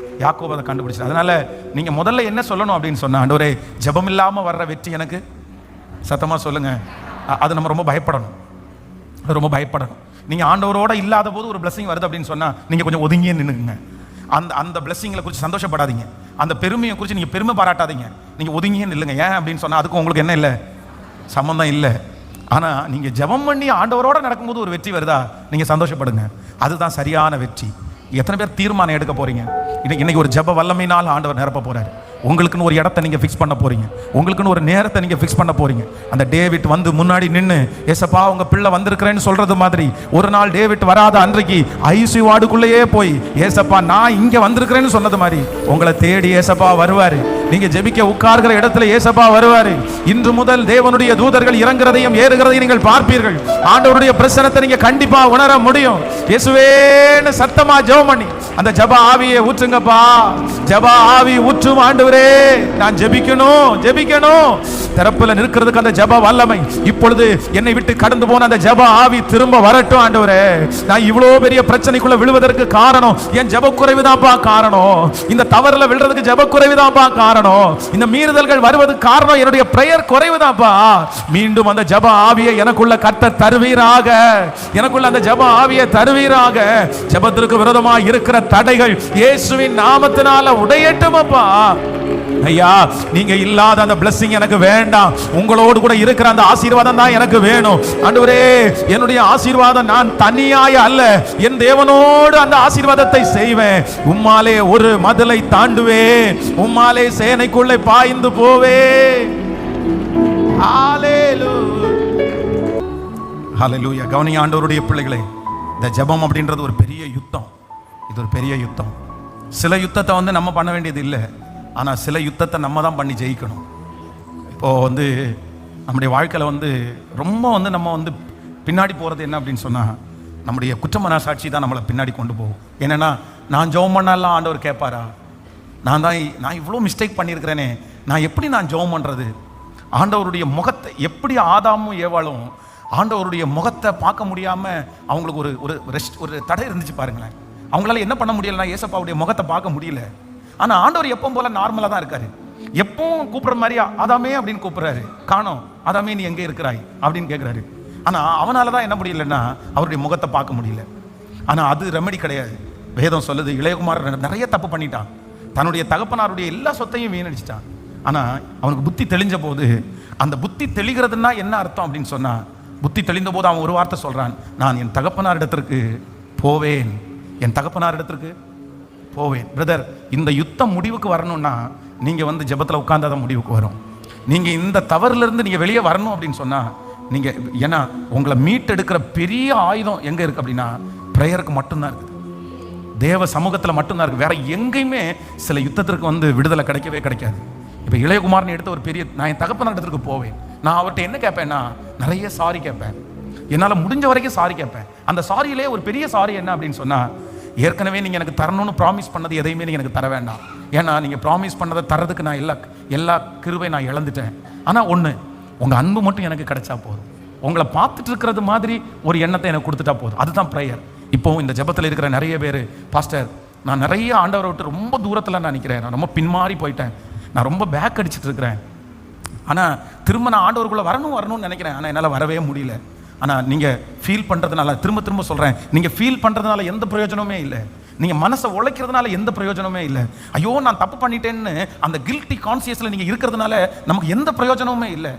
அதனால நீங்க முதல்ல என்ன சொல்லணும் அப்படின்னு சொன்னா, ஆண்டவரே ஜெபம் இல்லாம வர்ற வெற்றி எனக்கு, சத்தமா சொல்லுங்க, அது நம்ம ரொம்ப பயப்படணும். நீங்க ஆண்டவரோட இல்லாத போது ஒரு பிளஸிங் வருது அப்படின்னு சொன்னா நீங்க கொஞ்சம் ஒதுங்கியே நின்னுக்குங்க. அந்த பிளஸிங்களை குறித்து சந்தோஷப்படாதீங்க, அந்த பெருமையை குறித்து நீங்க பெருமை பாராட்டாதீங்க, நீங்க ஒதுங்கியே நில்லுங்க. ஏன் அப்படின்னு சொன்னா அதுக்கு உங்களுக்கு என்ன இல்லை, சம்பந்தம் இல்லை. ஆனா நீங்க ஜெபம் பண்ணி ஆண்டவரோட நடக்கும்போது ஒரு வெற்றி வருதா, நீங்க சந்தோஷப்படுங்க, அதுதான் சரியான வெற்றி. எத்தனை பேர் தீர்மானம் எடுக்க போறீங்க? இன்னைக்கு ஒரு ஜெப வல்லமையினால் ஆண்டவர் நிரப்ப போறாரு. உங்களுக்குன்னு ஒரு இடத்தை நீங்க ஃபிக்ஸ் பண்ண போறீங்க, உங்களுக்குன்னு ஒரு நேரத்தை நீங்க ஃபிக்ஸ் பண்ண போறீங்க. அந்த டேவிட் வந்து முன்னாடி நின்று, ஏசப்பா உங்க பிள்ளை வந்திருக்கிறேன்னு சொல்றது மாதிரி, ஒரு நாள் டேவிட் வராத அன்றைக்கு ஐசியூ வார்டுக்குள்ளேயே போய் ஏசப்பா நான் இங்க வந்திருக்கிறேன்னு சொன்னது மாதிரி உங்களை தேடி ஏசப்பா வருவாரு. நீங்க ஜெபிக்க உட்கார்கிற இடத்துல ஏசப்பா வருவாரு. இன்று முதல் தேவனுடைய தூதர்கள் இறங்குறதையும் ஏறுகிறதையும் நீங்கள் பார்ப்பீர்கள். ஆண்டவருடைய பிரசன்னத்தை நீங்க கண்டிப்பா உணர முடியும். இயேசுவேன்னு சத்தமா ஜெபம் பண்ணி அந்த ஜெப ஆவியை ஊற்றுங்கப்பா, ஜெப ஆவி ஊற்றும் ஆண்டவரே, நான் ஜெபிக்கணும். திறப்புல நிற்கிறதுக்கு அந்த ஜெப வல்லமை இப்பொழுது என்னை விட்டு கடந்து போன அந்த ஜெப ஆவி திரும்ப வரட்டும் ஆண்டவரே. நான் இவ்வளவு பெரிய பிரச்சனைக்குள்ள விழுவதற்கு காரணம் என் ஜெப குறைவுதான்ப்பா காரணம், இந்த தவறுல விழுறதுக்கு ஜெப குறைவுதான்ப்பா காரணம், இந்த மீறுதல்கள் வருவதற்கு காரணம் என்னுடைய பிரேயர் குறைவுதான்ப்பா. மீண்டும் அந்த ஜெப ஆவியை எனக்குள்ள கர்த்தர் தருவீராக, எனக்குள்ள அந்த ஜெப ஆவியை தருவீராக. ஜெபத்திற்கு விரோதமாக இருக்கிற தடைகள் இயேசுவின் நாமத்தினால உடையட்டும் அப்பா. ஐயா, நீங்க இல்லாத அந்த blessing எனக்கு வேண்டாம், உங்களோடு கூட இருக்கிற அந்த ஆசீர்வாதம் தான் எனக்கு வேணும். ஆண்டவரே, என்னுடைய ஆசீர்வாதம் நான் தனியாய் அல்ல, என் தேவனோடு அந்த ஆசீர்வாதத்தை செய்வேன். உம்மாலே ஒரு மதிலை தாண்டுவேன், உம்மாலே சேனைக்குள்ளே பாய்ந்து போவேன். ஹல்லேலூயா. கவனிங்க ஆண்டவருடைய பிள்ளைகளே, இந்த ஜெபம் அப்படின்றது ஒரு பெரிய யுத்தம். இது ஒரு பெரிய யுத்தம். சில யுத்தத்தை வந்து நம்ம பண்ண வேண்டியது இல்லை, ஆனால் சில யுத்தத்தை நம்ம தான் பண்ணி ஜெயிக்கணும். இப்போது நம்முடைய வாழ்க்கையில் ரொம்ப நம்ம பின்னாடி போகிறது என்ன அப்படின்னு சொன்னால், நம்முடைய குற்றமனசாட்சி தான் நம்மளை பின்னாடி கொண்டு போகும். என்னென்னா, நான் ஜெபம் பண்ணாலாம் ஆண்டவர் கேட்பாரா? நான் இவ்வளோ மிஸ்டேக் பண்ணியிருக்கிறேனே, நான் எப்படி ஜெபம் பண்ணுறது? ஆண்டவருடைய முகத்தை எப்படி ஆதாமும் ஏவாளும் ஆண்டவருடைய முகத்தை பார்க்க முடியாமல் அவங்களுக்கு ஒரு தடை இருந்துச்சு பாருங்களேன். அவங்களால என்ன பண்ண முடியலன்னா, ஏசப்பாவுடைய முகத்தை பார்க்க முடியல. ஆனால் ஆண்டவர் எப்பவும் போல நார்மலாக தான் இருக்காரு. எப்பவும் கூப்பிட்ற மாதிரி ஆதாமே அப்படின்னு கூப்பிட்றாரு. காணோம், ஆதாமே நீ எங்கே இருக்கிறாய் அப்படின்னு கேட்குறாரு. ஆனால் அவனால தான் என்ன முடியலன்னா, அவருடைய முகத்தை பார்க்க முடியல. ஆனால் அது ரெமெடி கிடையாது. வேதம் சொல்லுது, இளையகுமார் நிறைய தப்பு பண்ணிட்டான், தன்னுடைய தகப்பனாருடைய எல்லா சொத்தையும் வீணடிச்சிட்டான். ஆனால் அவனுக்கு புத்தி தெளிஞ்ச போது, அந்த புத்தி தெளிகிறதுனா என்ன அர்த்தம் அப்படின்னு சொன்னா, புத்தி தெளிந்த போது அவன் ஒரு வார்த்தை சொல்றான், நான் என் தகப்பனார் இடத்திற்கு போவேன், என் தகப்பனார் இடத்திற்கு போவேன். பிரதர், இந்த யுத்தம் முடிவுக்கு வரணும்னா நீங்க ஜெபத்தில் உட்கார்ந்தாதான் முடிவுக்கு வரும். நீங்க இந்த தவறுல இருந்து நீங்க வெளியே வரணும் அப்படின்னு சொன்னா, நீங்க ஏன்னா உங்களை மீட்டெடுக்கிற பெரிய ஆயுதம் எங்க இருக்கு அப்படின்னா, பிரேயருக்கு மட்டும்தான் இருக்குது, தேவ சமூகத்தில் மட்டும்தான் இருக்கு. வேற எங்கேயுமே சில யுத்தத்திற்கு விடுதலை கிடைக்கவே கிடைக்காது. இப்போ இளையகுமாரன் எடுத்த ஒரு பெரிய, நான் என் தகப்பனார் இடத்துக்கு போவேன், நான் அவர்கிட்ட என்ன கேட்பேன்னா, நிறைய சாரி கேட்பேன், என்னால் முடிஞ்ச வரைக்கும் சாரி கேட்பேன். அந்த சாரியிலே ஒரு பெரிய சாரி என்ன அப்படின்னு சொன்னால், ஏற்கனவே நீங்கள் எனக்கு தரணும்னு ப்ராமிஸ் பண்ணது எதையுமே நீங்கள் எனக்கு தர வேண்டாம். ஏன்னா நீங்கள் ப்ராமிஸ் பண்ணதை தரதுக்கு நான் எல்லா கிருபை நான் இழந்துட்டேன். ஆனால் ஒன்று, உங்கள் அன்பு மட்டும் எனக்கு கிடைச்சா போதும், உங்களை பார்த்துட்டு இருக்கிறது மாதிரி ஒரு எண்ணத்தை எனக்கு கொடுத்துட்டா போதும். அதுதான் ப்ரேயர். இப்போவும் இந்த ஜெபத்தில் இருக்கிற நிறைய பேர், பாஸ்டர் நான் நிறைய ஆண்டவரை விட்டு ரொம்ப தூரத்தில் நான் நிற்கிறேன், நான் ரொம்ப பின்மாறி போயிட்டேன், நான் ரொம்ப பேக் அடிச்சுட்டு இருக்கிறேன், ஆனால் திரும்ப நான் ஆண்டவருக்குள்ளே வரணும்னு நினைக்கிறேன், ஆனால் என்னால் வரவே முடியல. ஆனால் நீங்கள் ஃபீல் பண்ணுறதுனால, திரும்ப சொல்கிறேன், நீங்கள் ஃபீல் பண்ணுறதுனால எந்த பிரயோஜனமே இல்லை, நீங்கள் மனசை உழைக்கிறதுனால எந்த பிரயோஜனமே இல்லை. ஐயோ நான் தப்பு பண்ணிட்டேன்னு அந்த கில்ட்டி கான்சியஸில் நீங்கள் இருக்கிறதுனால நமக்கு எந்த பிரயோஜனமுமே இல்லை.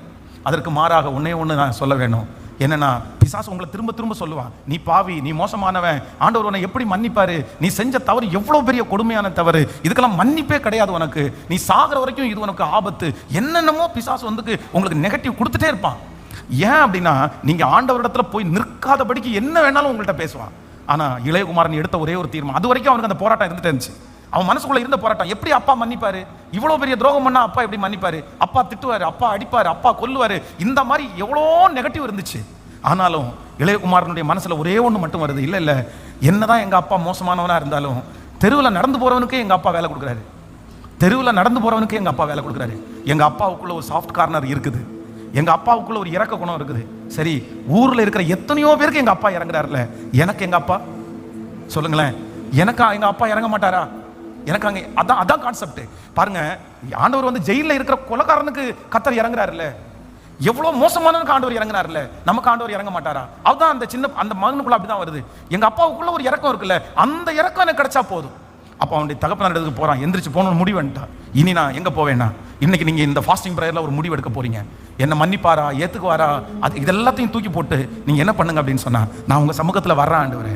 அதற்கு மாறாக ஒன்று நான் சொல்ல வேணும். என்னன்னா, பிசாசு உங்களை திரும்ப சொல்லுவான், நீ பாவி, நீ மோசமானவன், ஆண்டவர் உன்னை எப்படி மன்னிப்பாரு, நீ செஞ்ச தவறு எவ்வளோ பெரிய கொடுமையான தவறு, இதுக்கெல்லாம் மன்னிப்பே கிடையாது உனக்கு, நீ சாகிற வரைக்கும் இது உனக்கு ஆபத்து, என்னென்னமோ பிசாசு உங்களுக்கு நெகட்டிவ் கொடுத்துட்டே இருப்பான். ஏன் அப்படின்னா, நீங்கள் ஆண்டவரிடத்துல போய் நிற்காதபடிக்கு என்ன வேணாலும் உங்கள்கிட்ட பேசுவான். ஆனால் இளையகுமாரன் எடுத்த ஒரே ஒரு தீர்மானம், அது வரைக்கும் அவனுக்கு அந்த போராட்டம் இருந்துட்டு இருந்துச்சு. அவன் மனசுக்குள்ள இருந்த போராட்டம், எப்படி அப்பா மன்னிப்பாரு, இவ்வளோ பெரிய துரோகம் பண்ணா அப்பா எப்படி மன்னிப்பாரு, அப்பா திட்டுவாரு, அப்பா அடிப்பாரு, அப்பா கொல்லுவாரு, இந்த மாதிரி எவ்வளோ நெகட்டிவ் இருந்துச்சு. ஆனாலும் இளையகுமாரனுடைய மனசுல ஒரே ஒன்று மட்டும் வருது, இல்லை என்னதான் எங்க அப்பா மோசமானவனா இருந்தாலும் தெருவில் நடந்து போறவனுக்கே எங்க அப்பா வேலை கொடுக்குறாரு, தெருவில் நடந்து போறவனுக்கே எங்க அப்பா வேலை கொடுக்குறாரு. எங்க அப்பாவுக்குள்ள ஒரு சாஃப்ட் கார்னர் இருக்குது, எங்க அப்பாவுக்குள்ள ஒரு இறக்க குணம் இருக்குது. சரி, ஊர்ல இருக்கிற எத்தனையோ பேருக்கு எங்க அப்பா இறங்குறாருல, எனக்கு எங்க அப்பா சொல்லுங்களேன், எனக்கா எங்க அப்பா இறங்க மாட்டாரா? எனக்கு அங்கே அதான் கான்செப்ட். பாருங்க, ஆண்டவர் ஜெயிலில் இருக்கிற கொலைக்காரனுக்கு கர்த்தர் இறங்குறாருல்ல, எவ்வளோ மோசமானவனுக்கு ஆண்டவர் இறங்குறாருல்ல, நமக்கு ஆண்டவர் இறங்க மாட்டாரா? அதுதான் அந்த மகனுக்குள்ள அப்படிதான் வருது. எங்க அப்பாவுக்குள்ள ஒரு இறக்கம் இருக்குல்ல, அந்த இறக்கம் எனக்கு கிடைச்சா போதும். அப்போ அவனுடைய தகப்பனார் இடத்துக்கு போறான், எந்திரிச்சு போகணும்னு முடிவு பண்ணிட்டான். இனி நான் எங்க போவேன்னா, இன்னைக்கு நீங்க இந்த ஃபாஸ்டிங் ப்ரேயர்ல ஒரு முடிவு எடுக்க போறீங்க, என்ன மன்னிப்பாரா, ஏத்துக்குவாரா, அது இதெல்லாத்தையும் தூக்கி போட்டு நீங்க என்ன பண்ணுங்க அப்படின்னு சொன்னா, நான் உங்க சமூகத்தில் வர்றேன் ஆண்டவரே,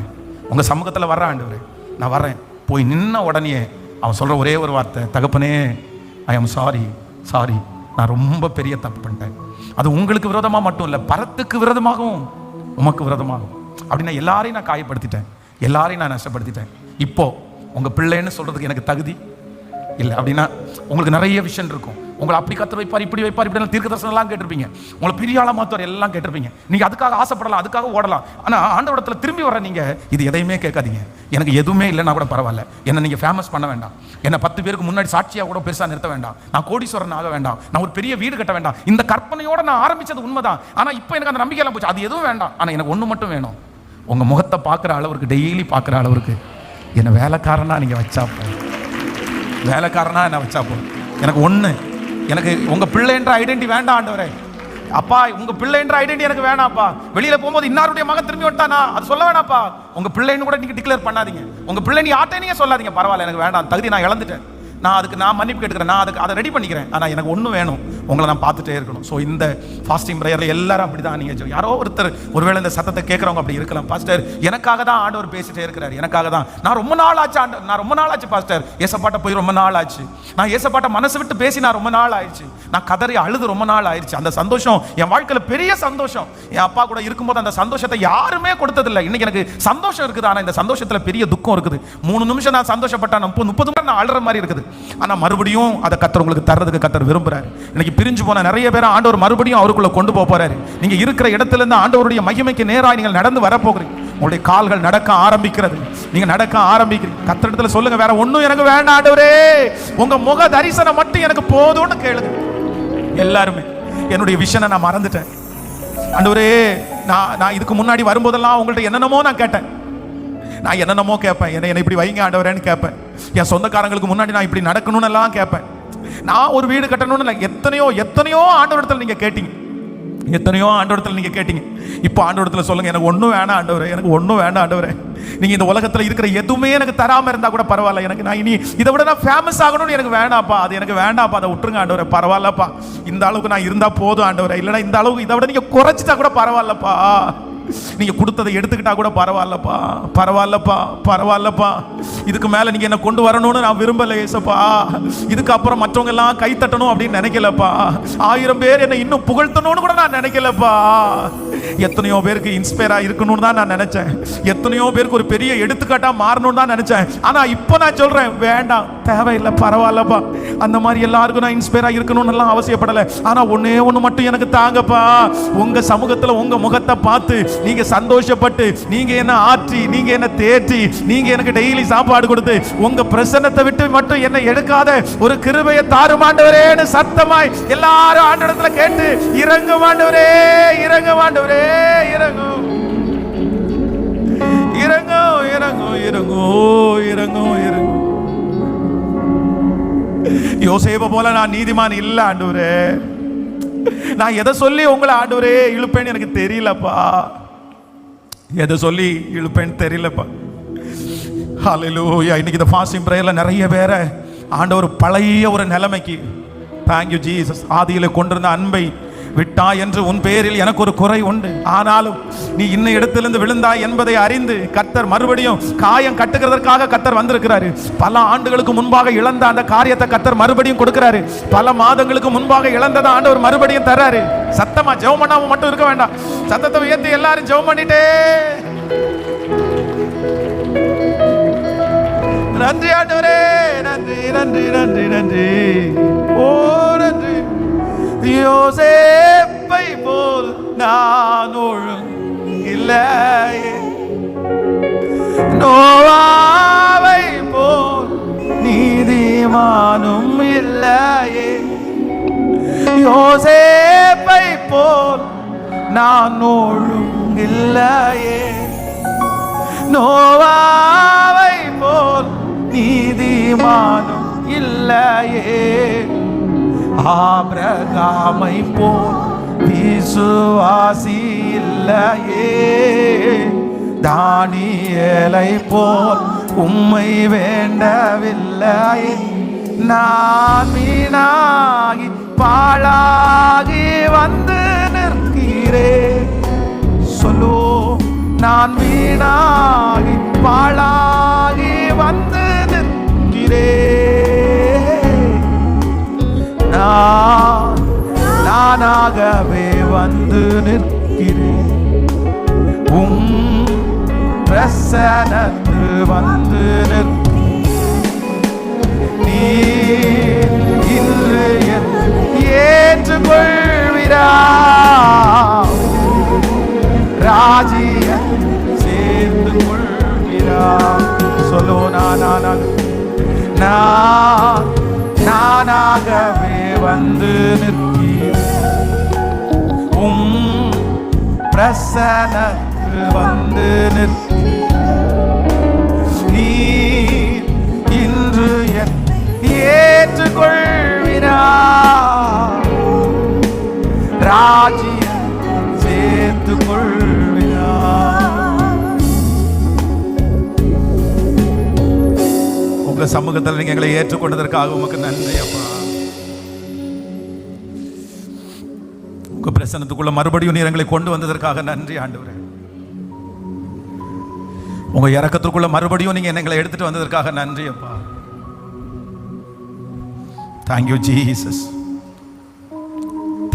உங்க சமூகத்தில் வர்றேன் ஆண்டவரே, நான் வர்றேன். போய் நின்ன உடனே அவன் சொல்ற ஒரே ஒரு வார்த்தை, தகப்பனே ஐ எம் சாரி, நான் ரொம்ப பெரிய தப்பு பண்ணிட்டேன், அது உங்களுக்கு விரோதமாக மட்டும் இல்லை, பரத்துக்கு விரோதமாகவும் உமக்கு விரோதமாகும். அப்படின்னா எல்லாரையும் நான் காயப்படுத்திட்டேன், எல்லாரையும் நான் நஷ்டப்படுத்திட்டேன். இப்போ உங்க பிள்ளைன்னு சொல்றதுக்கு எனக்கு தகுதி இல்லை. அப்படின்னா உங்களுக்கு நிறைய விஷயம் இருக்கும், உங்களை அப்படி கத்தர் வைப்பார், இப்படி வைப்பார், இப்படி தீர்க்க தரிசனம் எல்லாம் கேட்டிருப்பீங்க, உங்களை பெரிய ஆளா மாத்துவார் எல்லாம் கேட்டிருப்பீங்க. நீங்க அதுக்காக ஆசைப்படலாம், அதுக்காக ஓடலாம். ஆனா ஆண்டவரிடத்துல திரும்பி வர நீங்க இது எதையுமே கேட்காதீங்க. எனக்கு எதுவுமே இல்லைன்னா கூட பரவாயில்ல, என்ன நீங்க ஃபேமஸ் பண்ண வேண்டாம், என்ன 10 பேருக்கு முன்னாடி சாட்சியா கூட பெருசா நிறுத்த வேண்டாம், நான் கோடீஸ்வரன் ஆக வேண்டாம், நான் ஒரு பெரிய வீடு கட்ட வேண்டாம். இந்த கற்பனையோட நான் ஆரம்பிச்சது உண்மைதான், ஆனா இப்போ எனக்கு அந்த நம்பிக்கையெல்லாம் போச்சு. அது எதுவும் வேண்டாம், ஆனா எனக்கு ஒண்ணு மட்டும் வேணும், உங்க முகத்தை பார்க்குற அளவுக்கு, டெய்லி பார்க்குற அளவுக்கு என்ன வேலைக்காரனா நீங்க வச்சா போதும், வேலைக்காரனா என்ன வச்சா போதும். எனக்கு ஒண்ணு, எனக்கு உங்க பிள்ளைன்ற ஐடென்டி வேண்டாம் ஆண்டவரே. அப்பா, உங்க பிள்ளைன்ற ஐடென்டி எனக்கு வேணாப்பா. வெளியில போகும்போது இன்னாருடைய மகன் திரும்பி வந்துட்டானா அது சொல்ல வேணாப்பா. உங்க பிள்ளைன்னு கூட நீங்க டிக்ளேர் பண்ணாதீங்க, உங்க பிள்ளை நீ ஆட்டே நீங்க சொல்லாதீங்க, பரவாயில்ல எனக்கு வேண்டாம், தகுதி நான் இழந்துட்டேன். நான் மன்னிப்பு கேட்டுக்கிறேன், நான் அதை ரெடி பண்ணிக்கிறேன். ஆனால் எனக்கு ஒன்று வேணும், உங்களை நான் பார்த்துட்டே இருக்கணும். ஸோ இந்த ஃபாஸ்டிங் ப்ரேயரில் எல்லாரும் அப்படி தான். நீங்கள் யாரோ ஒருத்தர் ஒருவேளை இந்த சத்தத்தை கேட்குறவங்க அப்படி இருக்கலாம். பாஸ்டர், எனக்காக தான் ஆண்டவர் பேசிட்டே இருக்கிறார், எனக்காக தான். நான் ரொம்ப நாள் ஆச்சு பாஸ்டர், ஏசப்பாட்ட போய் ரொம்ப நாள் ஆச்சு. நான் ஏசப்பாட்ட மனசு விட்டு பேசி நான் ரொம்ப நாள் ஆயிடுச்சு. நான் கதறி அழுது ரொம்ப நாள் ஆயிடுச்சு. அந்த சந்தோஷம் என் வாழ்க்கையில் பெரிய சந்தோஷம். என் அப்பா கூட இருக்கும்போது அந்த சந்தோஷத்தை யாருமே கொடுத்ததில்லை. இன்னைக்கு எனக்கு சந்தோஷம் இருக்குது, ஆனால் இந்த சந்தோஷத்தில் பெரிய துக்கம் இருக்குது. 3 நிமிஷம் நான் சந்தோஷப்பட்டேன், 30 நிமிஷம் நான் அழுற மாதிரி இருக்குது. ஆனால் மறுபடியும் அதை கர்த்தர் உங்களுக்கு தர்றதுக்கு கர்த்தர் விரும்புறாரு. இன்னைக்கு பிரிஞ்சு போன நிறைய பேர் ஆண்டவர் மறுபடியும் அவருக்குள்ள கொண்டு போறாரு. நீங்க இருக்கிற இடத்துல இருந்து ஆண்டவருடைய மகிமைக்கு நேராக நீங்கள் நடந்து வர போகிறீங்க. உங்களுடைய கால்கள் நடக்க ஆரம்பிக்கிறது, நீங்க நடக்க ஆரம்பிக்கிறீங்க. கர்த்தரிடத்துல சொல்லுங்க, வேற ஒண்ணும் எனக்கு வேண்டாம் ஆண்டவரே, உங்க முக தரிசனம் மட்டும் எனக்கு போதும்னு கேளுங்க. எல்லாருமே என்னுடைய விஷனை நான் மறந்துட்டேன் ஆண்டவரே. நான் இதுக்கு முன்னாடி வரும்போதெல்லாம் உங்கள்ட்ட என்னென்னமோ நான் கேட்டேன், நான் என்னென்னமோ கேட்பேன். என்னை இப்படி வைங்க ஆண்டவரேன்னு கேட்பேன். என் சொந்தக்காரங்களுக்கு முன்னாடி நான் இப்படி நடக்கணும்னு எல்லாம் கேட்பேன். நான் ஒரு வீடு கட்டணும்னு எத்தனையோ ஆண்டவரிடத்தில் நீங்க கேட்டீங்க, எத்தனையோ ஆண்டவரிடத்தில் நீங்க கேட்டீங்க. இப்போ ஆண்டவரிடத்தில் சொல்லுங்க, எனக்கு ஒன்றும் வேணாம் ஆண்டவரே, எனக்கு ஒன்றும் வேண்டாம் ஆண்டவரே. நீங்க இந்த உலகத்தில் இருக்கிற எதுவுமே எனக்கு தராம இருந்தா கூட பரவாயில்ல, எனக்கு நான் இனி இதை விட நான் ஃபேமஸ் ஆகணும்னு எனக்கு வேண்டாப்பா, அது எனக்கு வேண்டாப்பா, அதை விட்டுருங்க ஆண்டவரே, பரவாயில்லப்பா, இந்த அளவுக்கு நான் இருந்தா போதும் ஆண்டவரே. இல்லைன்னா இந்த அளவுக்கு இதை விட நீங்க குறைச்சிட்டா கூட பரவாயில்லப்பா, நீங்க கொடுத்ததை எடுத்துக்கிட்டா கூட பரவாயில்லப்பா, பரவாயில்லப்பா, பரவாயில்லப்பா. இதுக்கு மேல நீங்க என்ன கொண்டு வரணும்னு நான் விரும்பல ஏசப்பா. இதுக்கு அப்புறம் மற்றவங்க எல்லாம் கை தட்டணும் அப்படின்னு நினைக்கலப்பா. 1000 பேர் என்ன இன்னும் புகழ்த்தணும்னு கூட நான் நினைக்கலப்பா. எத்தனையோ பேருக்கு இன்ஸ்பயரா இருக்கணும்னு தான் நான் நினைச்சேன், எத்தனையோ பேருக்கு ஒரு பெரிய எடுத்துக்காட்டா மாறணும்னு தான் நினைச்சேன். ஆனா இப்போ நான் சொல்றேன், வேண்டாம், தேவையில்லை, பரவாயில்லப்பா. அந்த மாதிரி எல்லாருக்கும் நான் இன்ஸ்பயரா இருக்கணும்னு எல்லாம் அவசியப்படலை. ஆனா ஒன்னே ஒண்ணு மட்டும் எனக்கு தாங்கப்பா, உங்க சமூகத்துல உங்க முகத்தை பார்த்து நீங்க சந்தோஷப்பட்டு, நீங்க என்ன ஆற்றி, நீங்க என்ன தேற்றி, நீங்க எனக்கு டெய்லி சாப்பாடு கொடுத்து, உங்க பிரசன்னத்தை விட்டு மட்டும் என்ன எடுக்காத ஒரு கிருபையை தாரும் ஆண்டவரேன்னு சத்தமாய் எல்லாரும் ஆண்டவரத்துல கேட்டு, இறங்கும் ஆண்டவரே, இறங்கும் ஆண்டவரே, இறங்கும், இறங்கும், இறங்கும், இறங்கும், இறங்கும், இறங்கும். யோசேப்பை போல நான் நீதிமான் இல்ல ஆண்டவரே. நான் எதை சொல்லி உங்களை ஆண்டவரே இழுப்பேன்னு எனக்கு தெரியலப்பா, எதை சொல்லி இழுப்பேன்னு தெரியலப்பா. ஹல்லேலூயா. இன்னைக்கு இந்த ஃபாஸ்டிங் பிரேயர்ல நிறைய பேரை ஆண்டவர் பழைய ஒரு நிலைமைக்கு, தேங்க்யூ ஜீசஸ், ஆதியில கொண்டிருந்த அன்பை விட்டா என்று உன் பேரில் எனக்கு ஒரு குறை உண்டு, ஆனாலும் நீ இன்ன இடத்திலிருந்து விழுந்தாய் என்பதை அறிந்து கர்த்தர் மறுபடியும் காயம் கட்டுகிறதற்காக கர்த்தர் வந்திருக்கிறாரு. பல ஆண்டுகளுக்கு முன்பாக இழந்த அந்த காரியத்தை கர்த்தர் மறுபடியும் கொடுக்கிறாரு. பல மாதங்களுக்கு முன்பாக இழந்ததை ஆண்டவர் மறுபடியும் தர்றாரு. சத்தமா ஜெபம் பண்ணாம மட்டும் இருக்க வேண்டாம், சத்தத்தை உயர்த்தி எல்லாரும் ஜெபம் பண்ணிட்டே. நன்றி ஆண்டவரே, நன்றி, நன்றி, நன்றி, நன்றி, ஓ நன்றி. யோசேப்பை போல் நான் ஒழுங்கில்லையே, நோவாவை போல் நீதிமானும் இல்லையே. யோசேப்பை போல் நான் ஒழுங்கில்லையே, நோவாவை போல் நீதிமானும் இல்லையே. ஆபிரகாமை போல் விசுவாசி இல்லையே, தானியேலை போல் உம்மை வேண்டவில்லையே. நான் வீணாகி பாழாகி வந்து நிற்கிறேன், சொல்லு. நான் வீணாகி பாழாகி வந்து நிற்கிறேன், நானாகவே வந்து நிற்கிறேன், உம் பிரசன்னத்தில் வந்து நீ இன்று ஏற்றுக்கொள்வீரா, ராஜிய சேர்ந்து கொள்வீரா. சொல்லோ, நானாகவே வந்து நிற்கிறேன், உம் பிரசன்னத்தில் வந்து நீ இன்று ஏற்றுக்கொள்வீரா, ராஜ்ய சேர்த்து கொள்வீரா. உங்க சமூகத்தில் நீங்க எங்களை ஏற்றுக்கொண்டதற்காக உமக்கு நன்றி அப்பா. உங்க பிரசன்னத்துக்குள்ள மறுபடியும் நீர் எங்களை கொண்டு வந்ததற்காக நன்றி ஆண்டவரே. உங்க இரக்கத்துக்குள்ள மறுபடியும் நீங்க எங்களை எடுத்துட்டு வந்ததற்காக நன்றி அப்பா. Thank you Jesus,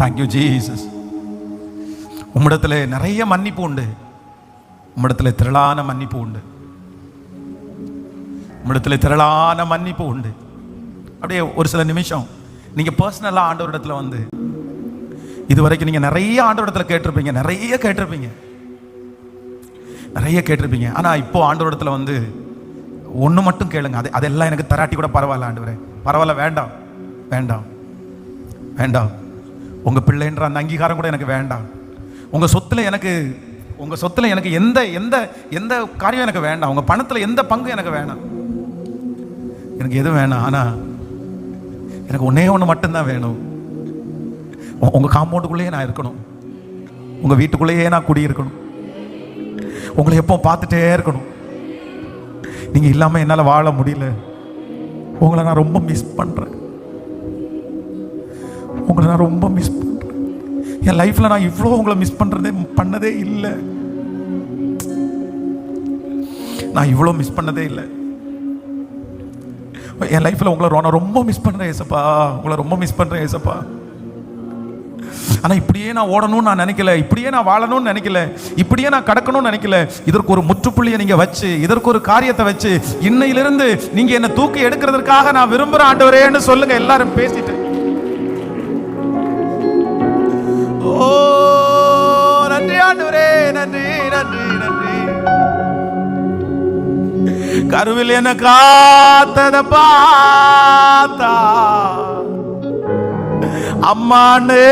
thank you Jesus. உம்மிடத்துல நிறைய மன்னிப்பு உண்டு, உம்மிடத்துல திரளான மன்னிப்பு உண்டு, உம்மிடத்துல திரளான மன்னிப்பு உண்டு. அப்படியே ஒரு சில நிமிஷம் நீங்க பர்சனலா ஆண்டவரிடத்துல வந்து, இதுவரைக்கும் நீங்க நிறைய ஆண்டவரிடத்துல கேட்டிருப்பீங்க, நிறைய கேட்டிருப்பீங்க, நிறைய கேட்டிருப்பீங்க. ஆனா இப்போ ஆண்டவரிடத்துல வந்து ஒண்ணு மட்டும் கேளுங்க. அதெல்லாம் எனக்கு தராட்டி கூட பரவாயில்ல ஆண்டவரே, பரவாயில்ல, வேண்டாம் வேண்டாம் வேண்டாம். உங்க பிள்ளைன்ற அந்த அங்கீகாரம் கூட எனக்கு வேண்டாம். உங்க சொத்துல எனக்கு எந்த எந்த எந்த காரியம் எனக்கு வேண்டாம். உங்க பணத்துல எந்த பங்கு எனக்கு வேணாம், எனக்கு எதுவும் வேணாம். ஆனா எனக்கு ஒன்னே ஒன்று மட்டும்தான் வேணும். உங்க காம்பவுண்டுக்குள்ளேயே நான் இருக்கணும், உங்க வீட்டுக்குள்ளேயே நான் குடியிருக்கணும், உங்களை எப்போ பார்த்துட்டே இருக்கணும். நீங்க இல்லாம என்னால வாழ முடியல. உங்களை நான் ரொம்ப மிஸ் பண்றேன், உங்களை நான் ரொம்ப மிஸ் பண்றேன். என் லைஃப்ல நான் இவ்வளோ உங்களை மிஸ் பண்ணதே இல்லை. நான் இவ்வளோ மிஸ் பண்ணதே இல்லை என் லைஃப்ல. உங்களை நான் ரொம்ப மிஸ் பண்றேன் ஏசப்பா, உங்களை ரொம்ப மிஸ் பண்றேன் ஏசப்பா. ஆனா இப்படியே நான் ஓடணும்னு நான் நினைக்கல, இப்படியே நான் வாழணும்னு நினைக்கல, இப்படியே நான் கடக்கணும்னு நினைக்கல. இதற்கு ஒரு முற்றுப்புள்ளியை நீங்க வச்சு, இதற்கு ஒரு காரியத்தை வச்சு, இன்னையிலிருந்து நீங்க என்ன தூக்கி எடுக்கிறதுக்காக நான் விரும்புறேன் ஆண்டவரேன்னு சொல்லுங்க எல்லாரும் பேசிட்டு. ஓ நன்றி ஆண்டவரே, நன்றி நன்றி நன்றி. கருவில் என்ன காத்தத பார்த்தா அம்மானே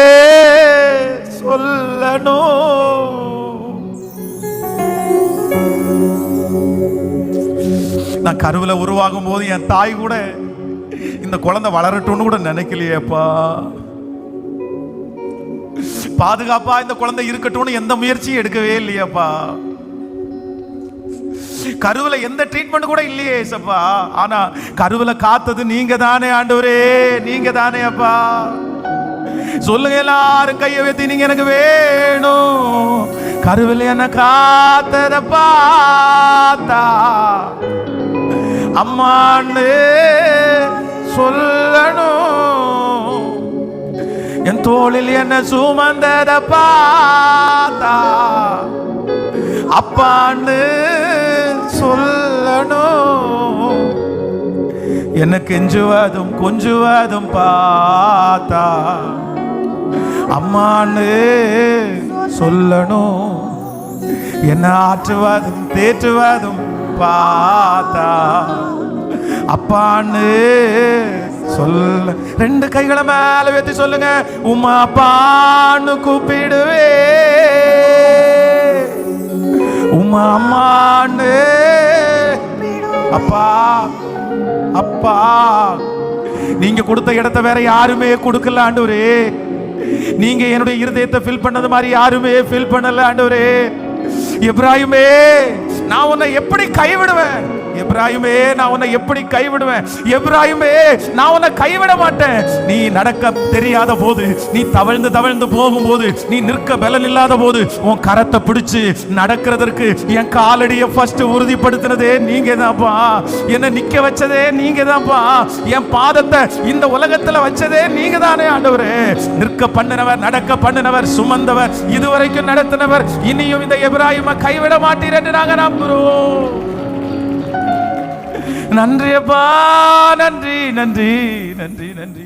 சொல்லணும். நான் கருவில உருவாகும் போது என் தாய் கூட இந்த குழந்தை வளரட்டும்னு கூட நினைக்கலையேப்பா. பாதுகாப்பா இந்த குழந்தை இருக்கட்டும்னு எந்த முயற்சியும் எடுக்கவே இல்லையப்பா. கருவில எந்த ட்ரீட்மெண்ட் கூட இல்லையே ஏசப்பா. ஆனா கருவில காத்தது நீங்க தானே ஆண்டவரே, நீங்க தானே அப்பா. சொல்லுங்க எல்லாரும் கையை வைத்து, நீங்க எனக்கு வேணும். கருவில என்ன காத்தத பார்த்தா அம்மான்னு சொல்லணும். என் தோளில் என்ன சுமந்தத பார்த்தா அப்பான்னு சொல்லணும். என்ன கெஞ்சுவதும் கொஞ்சுவதும் பார்த்தா அம்மான்னு சொல்லணும். என்ன ஆற்றுவதும் தேற்றுவதும் பார்த்தா அப்பான்னு சொல்ல. ரெண்டு கைகளை மேல வைத்து சொல்லுங்க, உம்மா அப்பான்னு கூப்பிடுவே, உம்மா அம்மான்னு. அப்பா அப்பா, நீங்க கொடுத்த இடத்தை வேற யாருமே கொடுக்கல ஆண்டவரே. நீங்க என்னுடைய இருதயத்தை ஃபில் பண்ணது மாதிரி யாருமே ஃபில் பண்ணல ஆண்டவரே. எப்ராயிமே, நான் உன்னை எப்படி கைவிடுவேன்? எப்ராயிமே, நான் உன்னை எப்படி கைவிடுவேன்? எப்ராயிமே, நான் உன்னை கைவிட மாட்டேன். நீ நடக்க தெரியாத போது, நீ தவழ்ந்து தவழ்ந்து போகும்போது, நீ நிற்க பலன் இல்லாத போது உன் கரத்தை பிடிச்சு நடக்கிறதற்கு என் காலடியை ஃபர்ஸ்ட் உறுதிப்படுத்தினதே நீங்க தான்ப்பா. என்னை நிக்க வச்சதே நீங்க தான்ப்பா. என் பாதத்தை இந்த உலகத்துல வச்சதே நீங்க தானே ஆண்டவரே. நிற்க பண்ணினவர், நடக்க பண்ணினவர், சுமந்தவர், இதுவரைக்கும் நடத்தினவர், இனியும் இந்த எப்ராயிமை கைவிட மாட்டீர் என்று நாங்க நம்புறோம். நன்றி அப்பா, நன்றி நன்றி நன்றி நன்றி.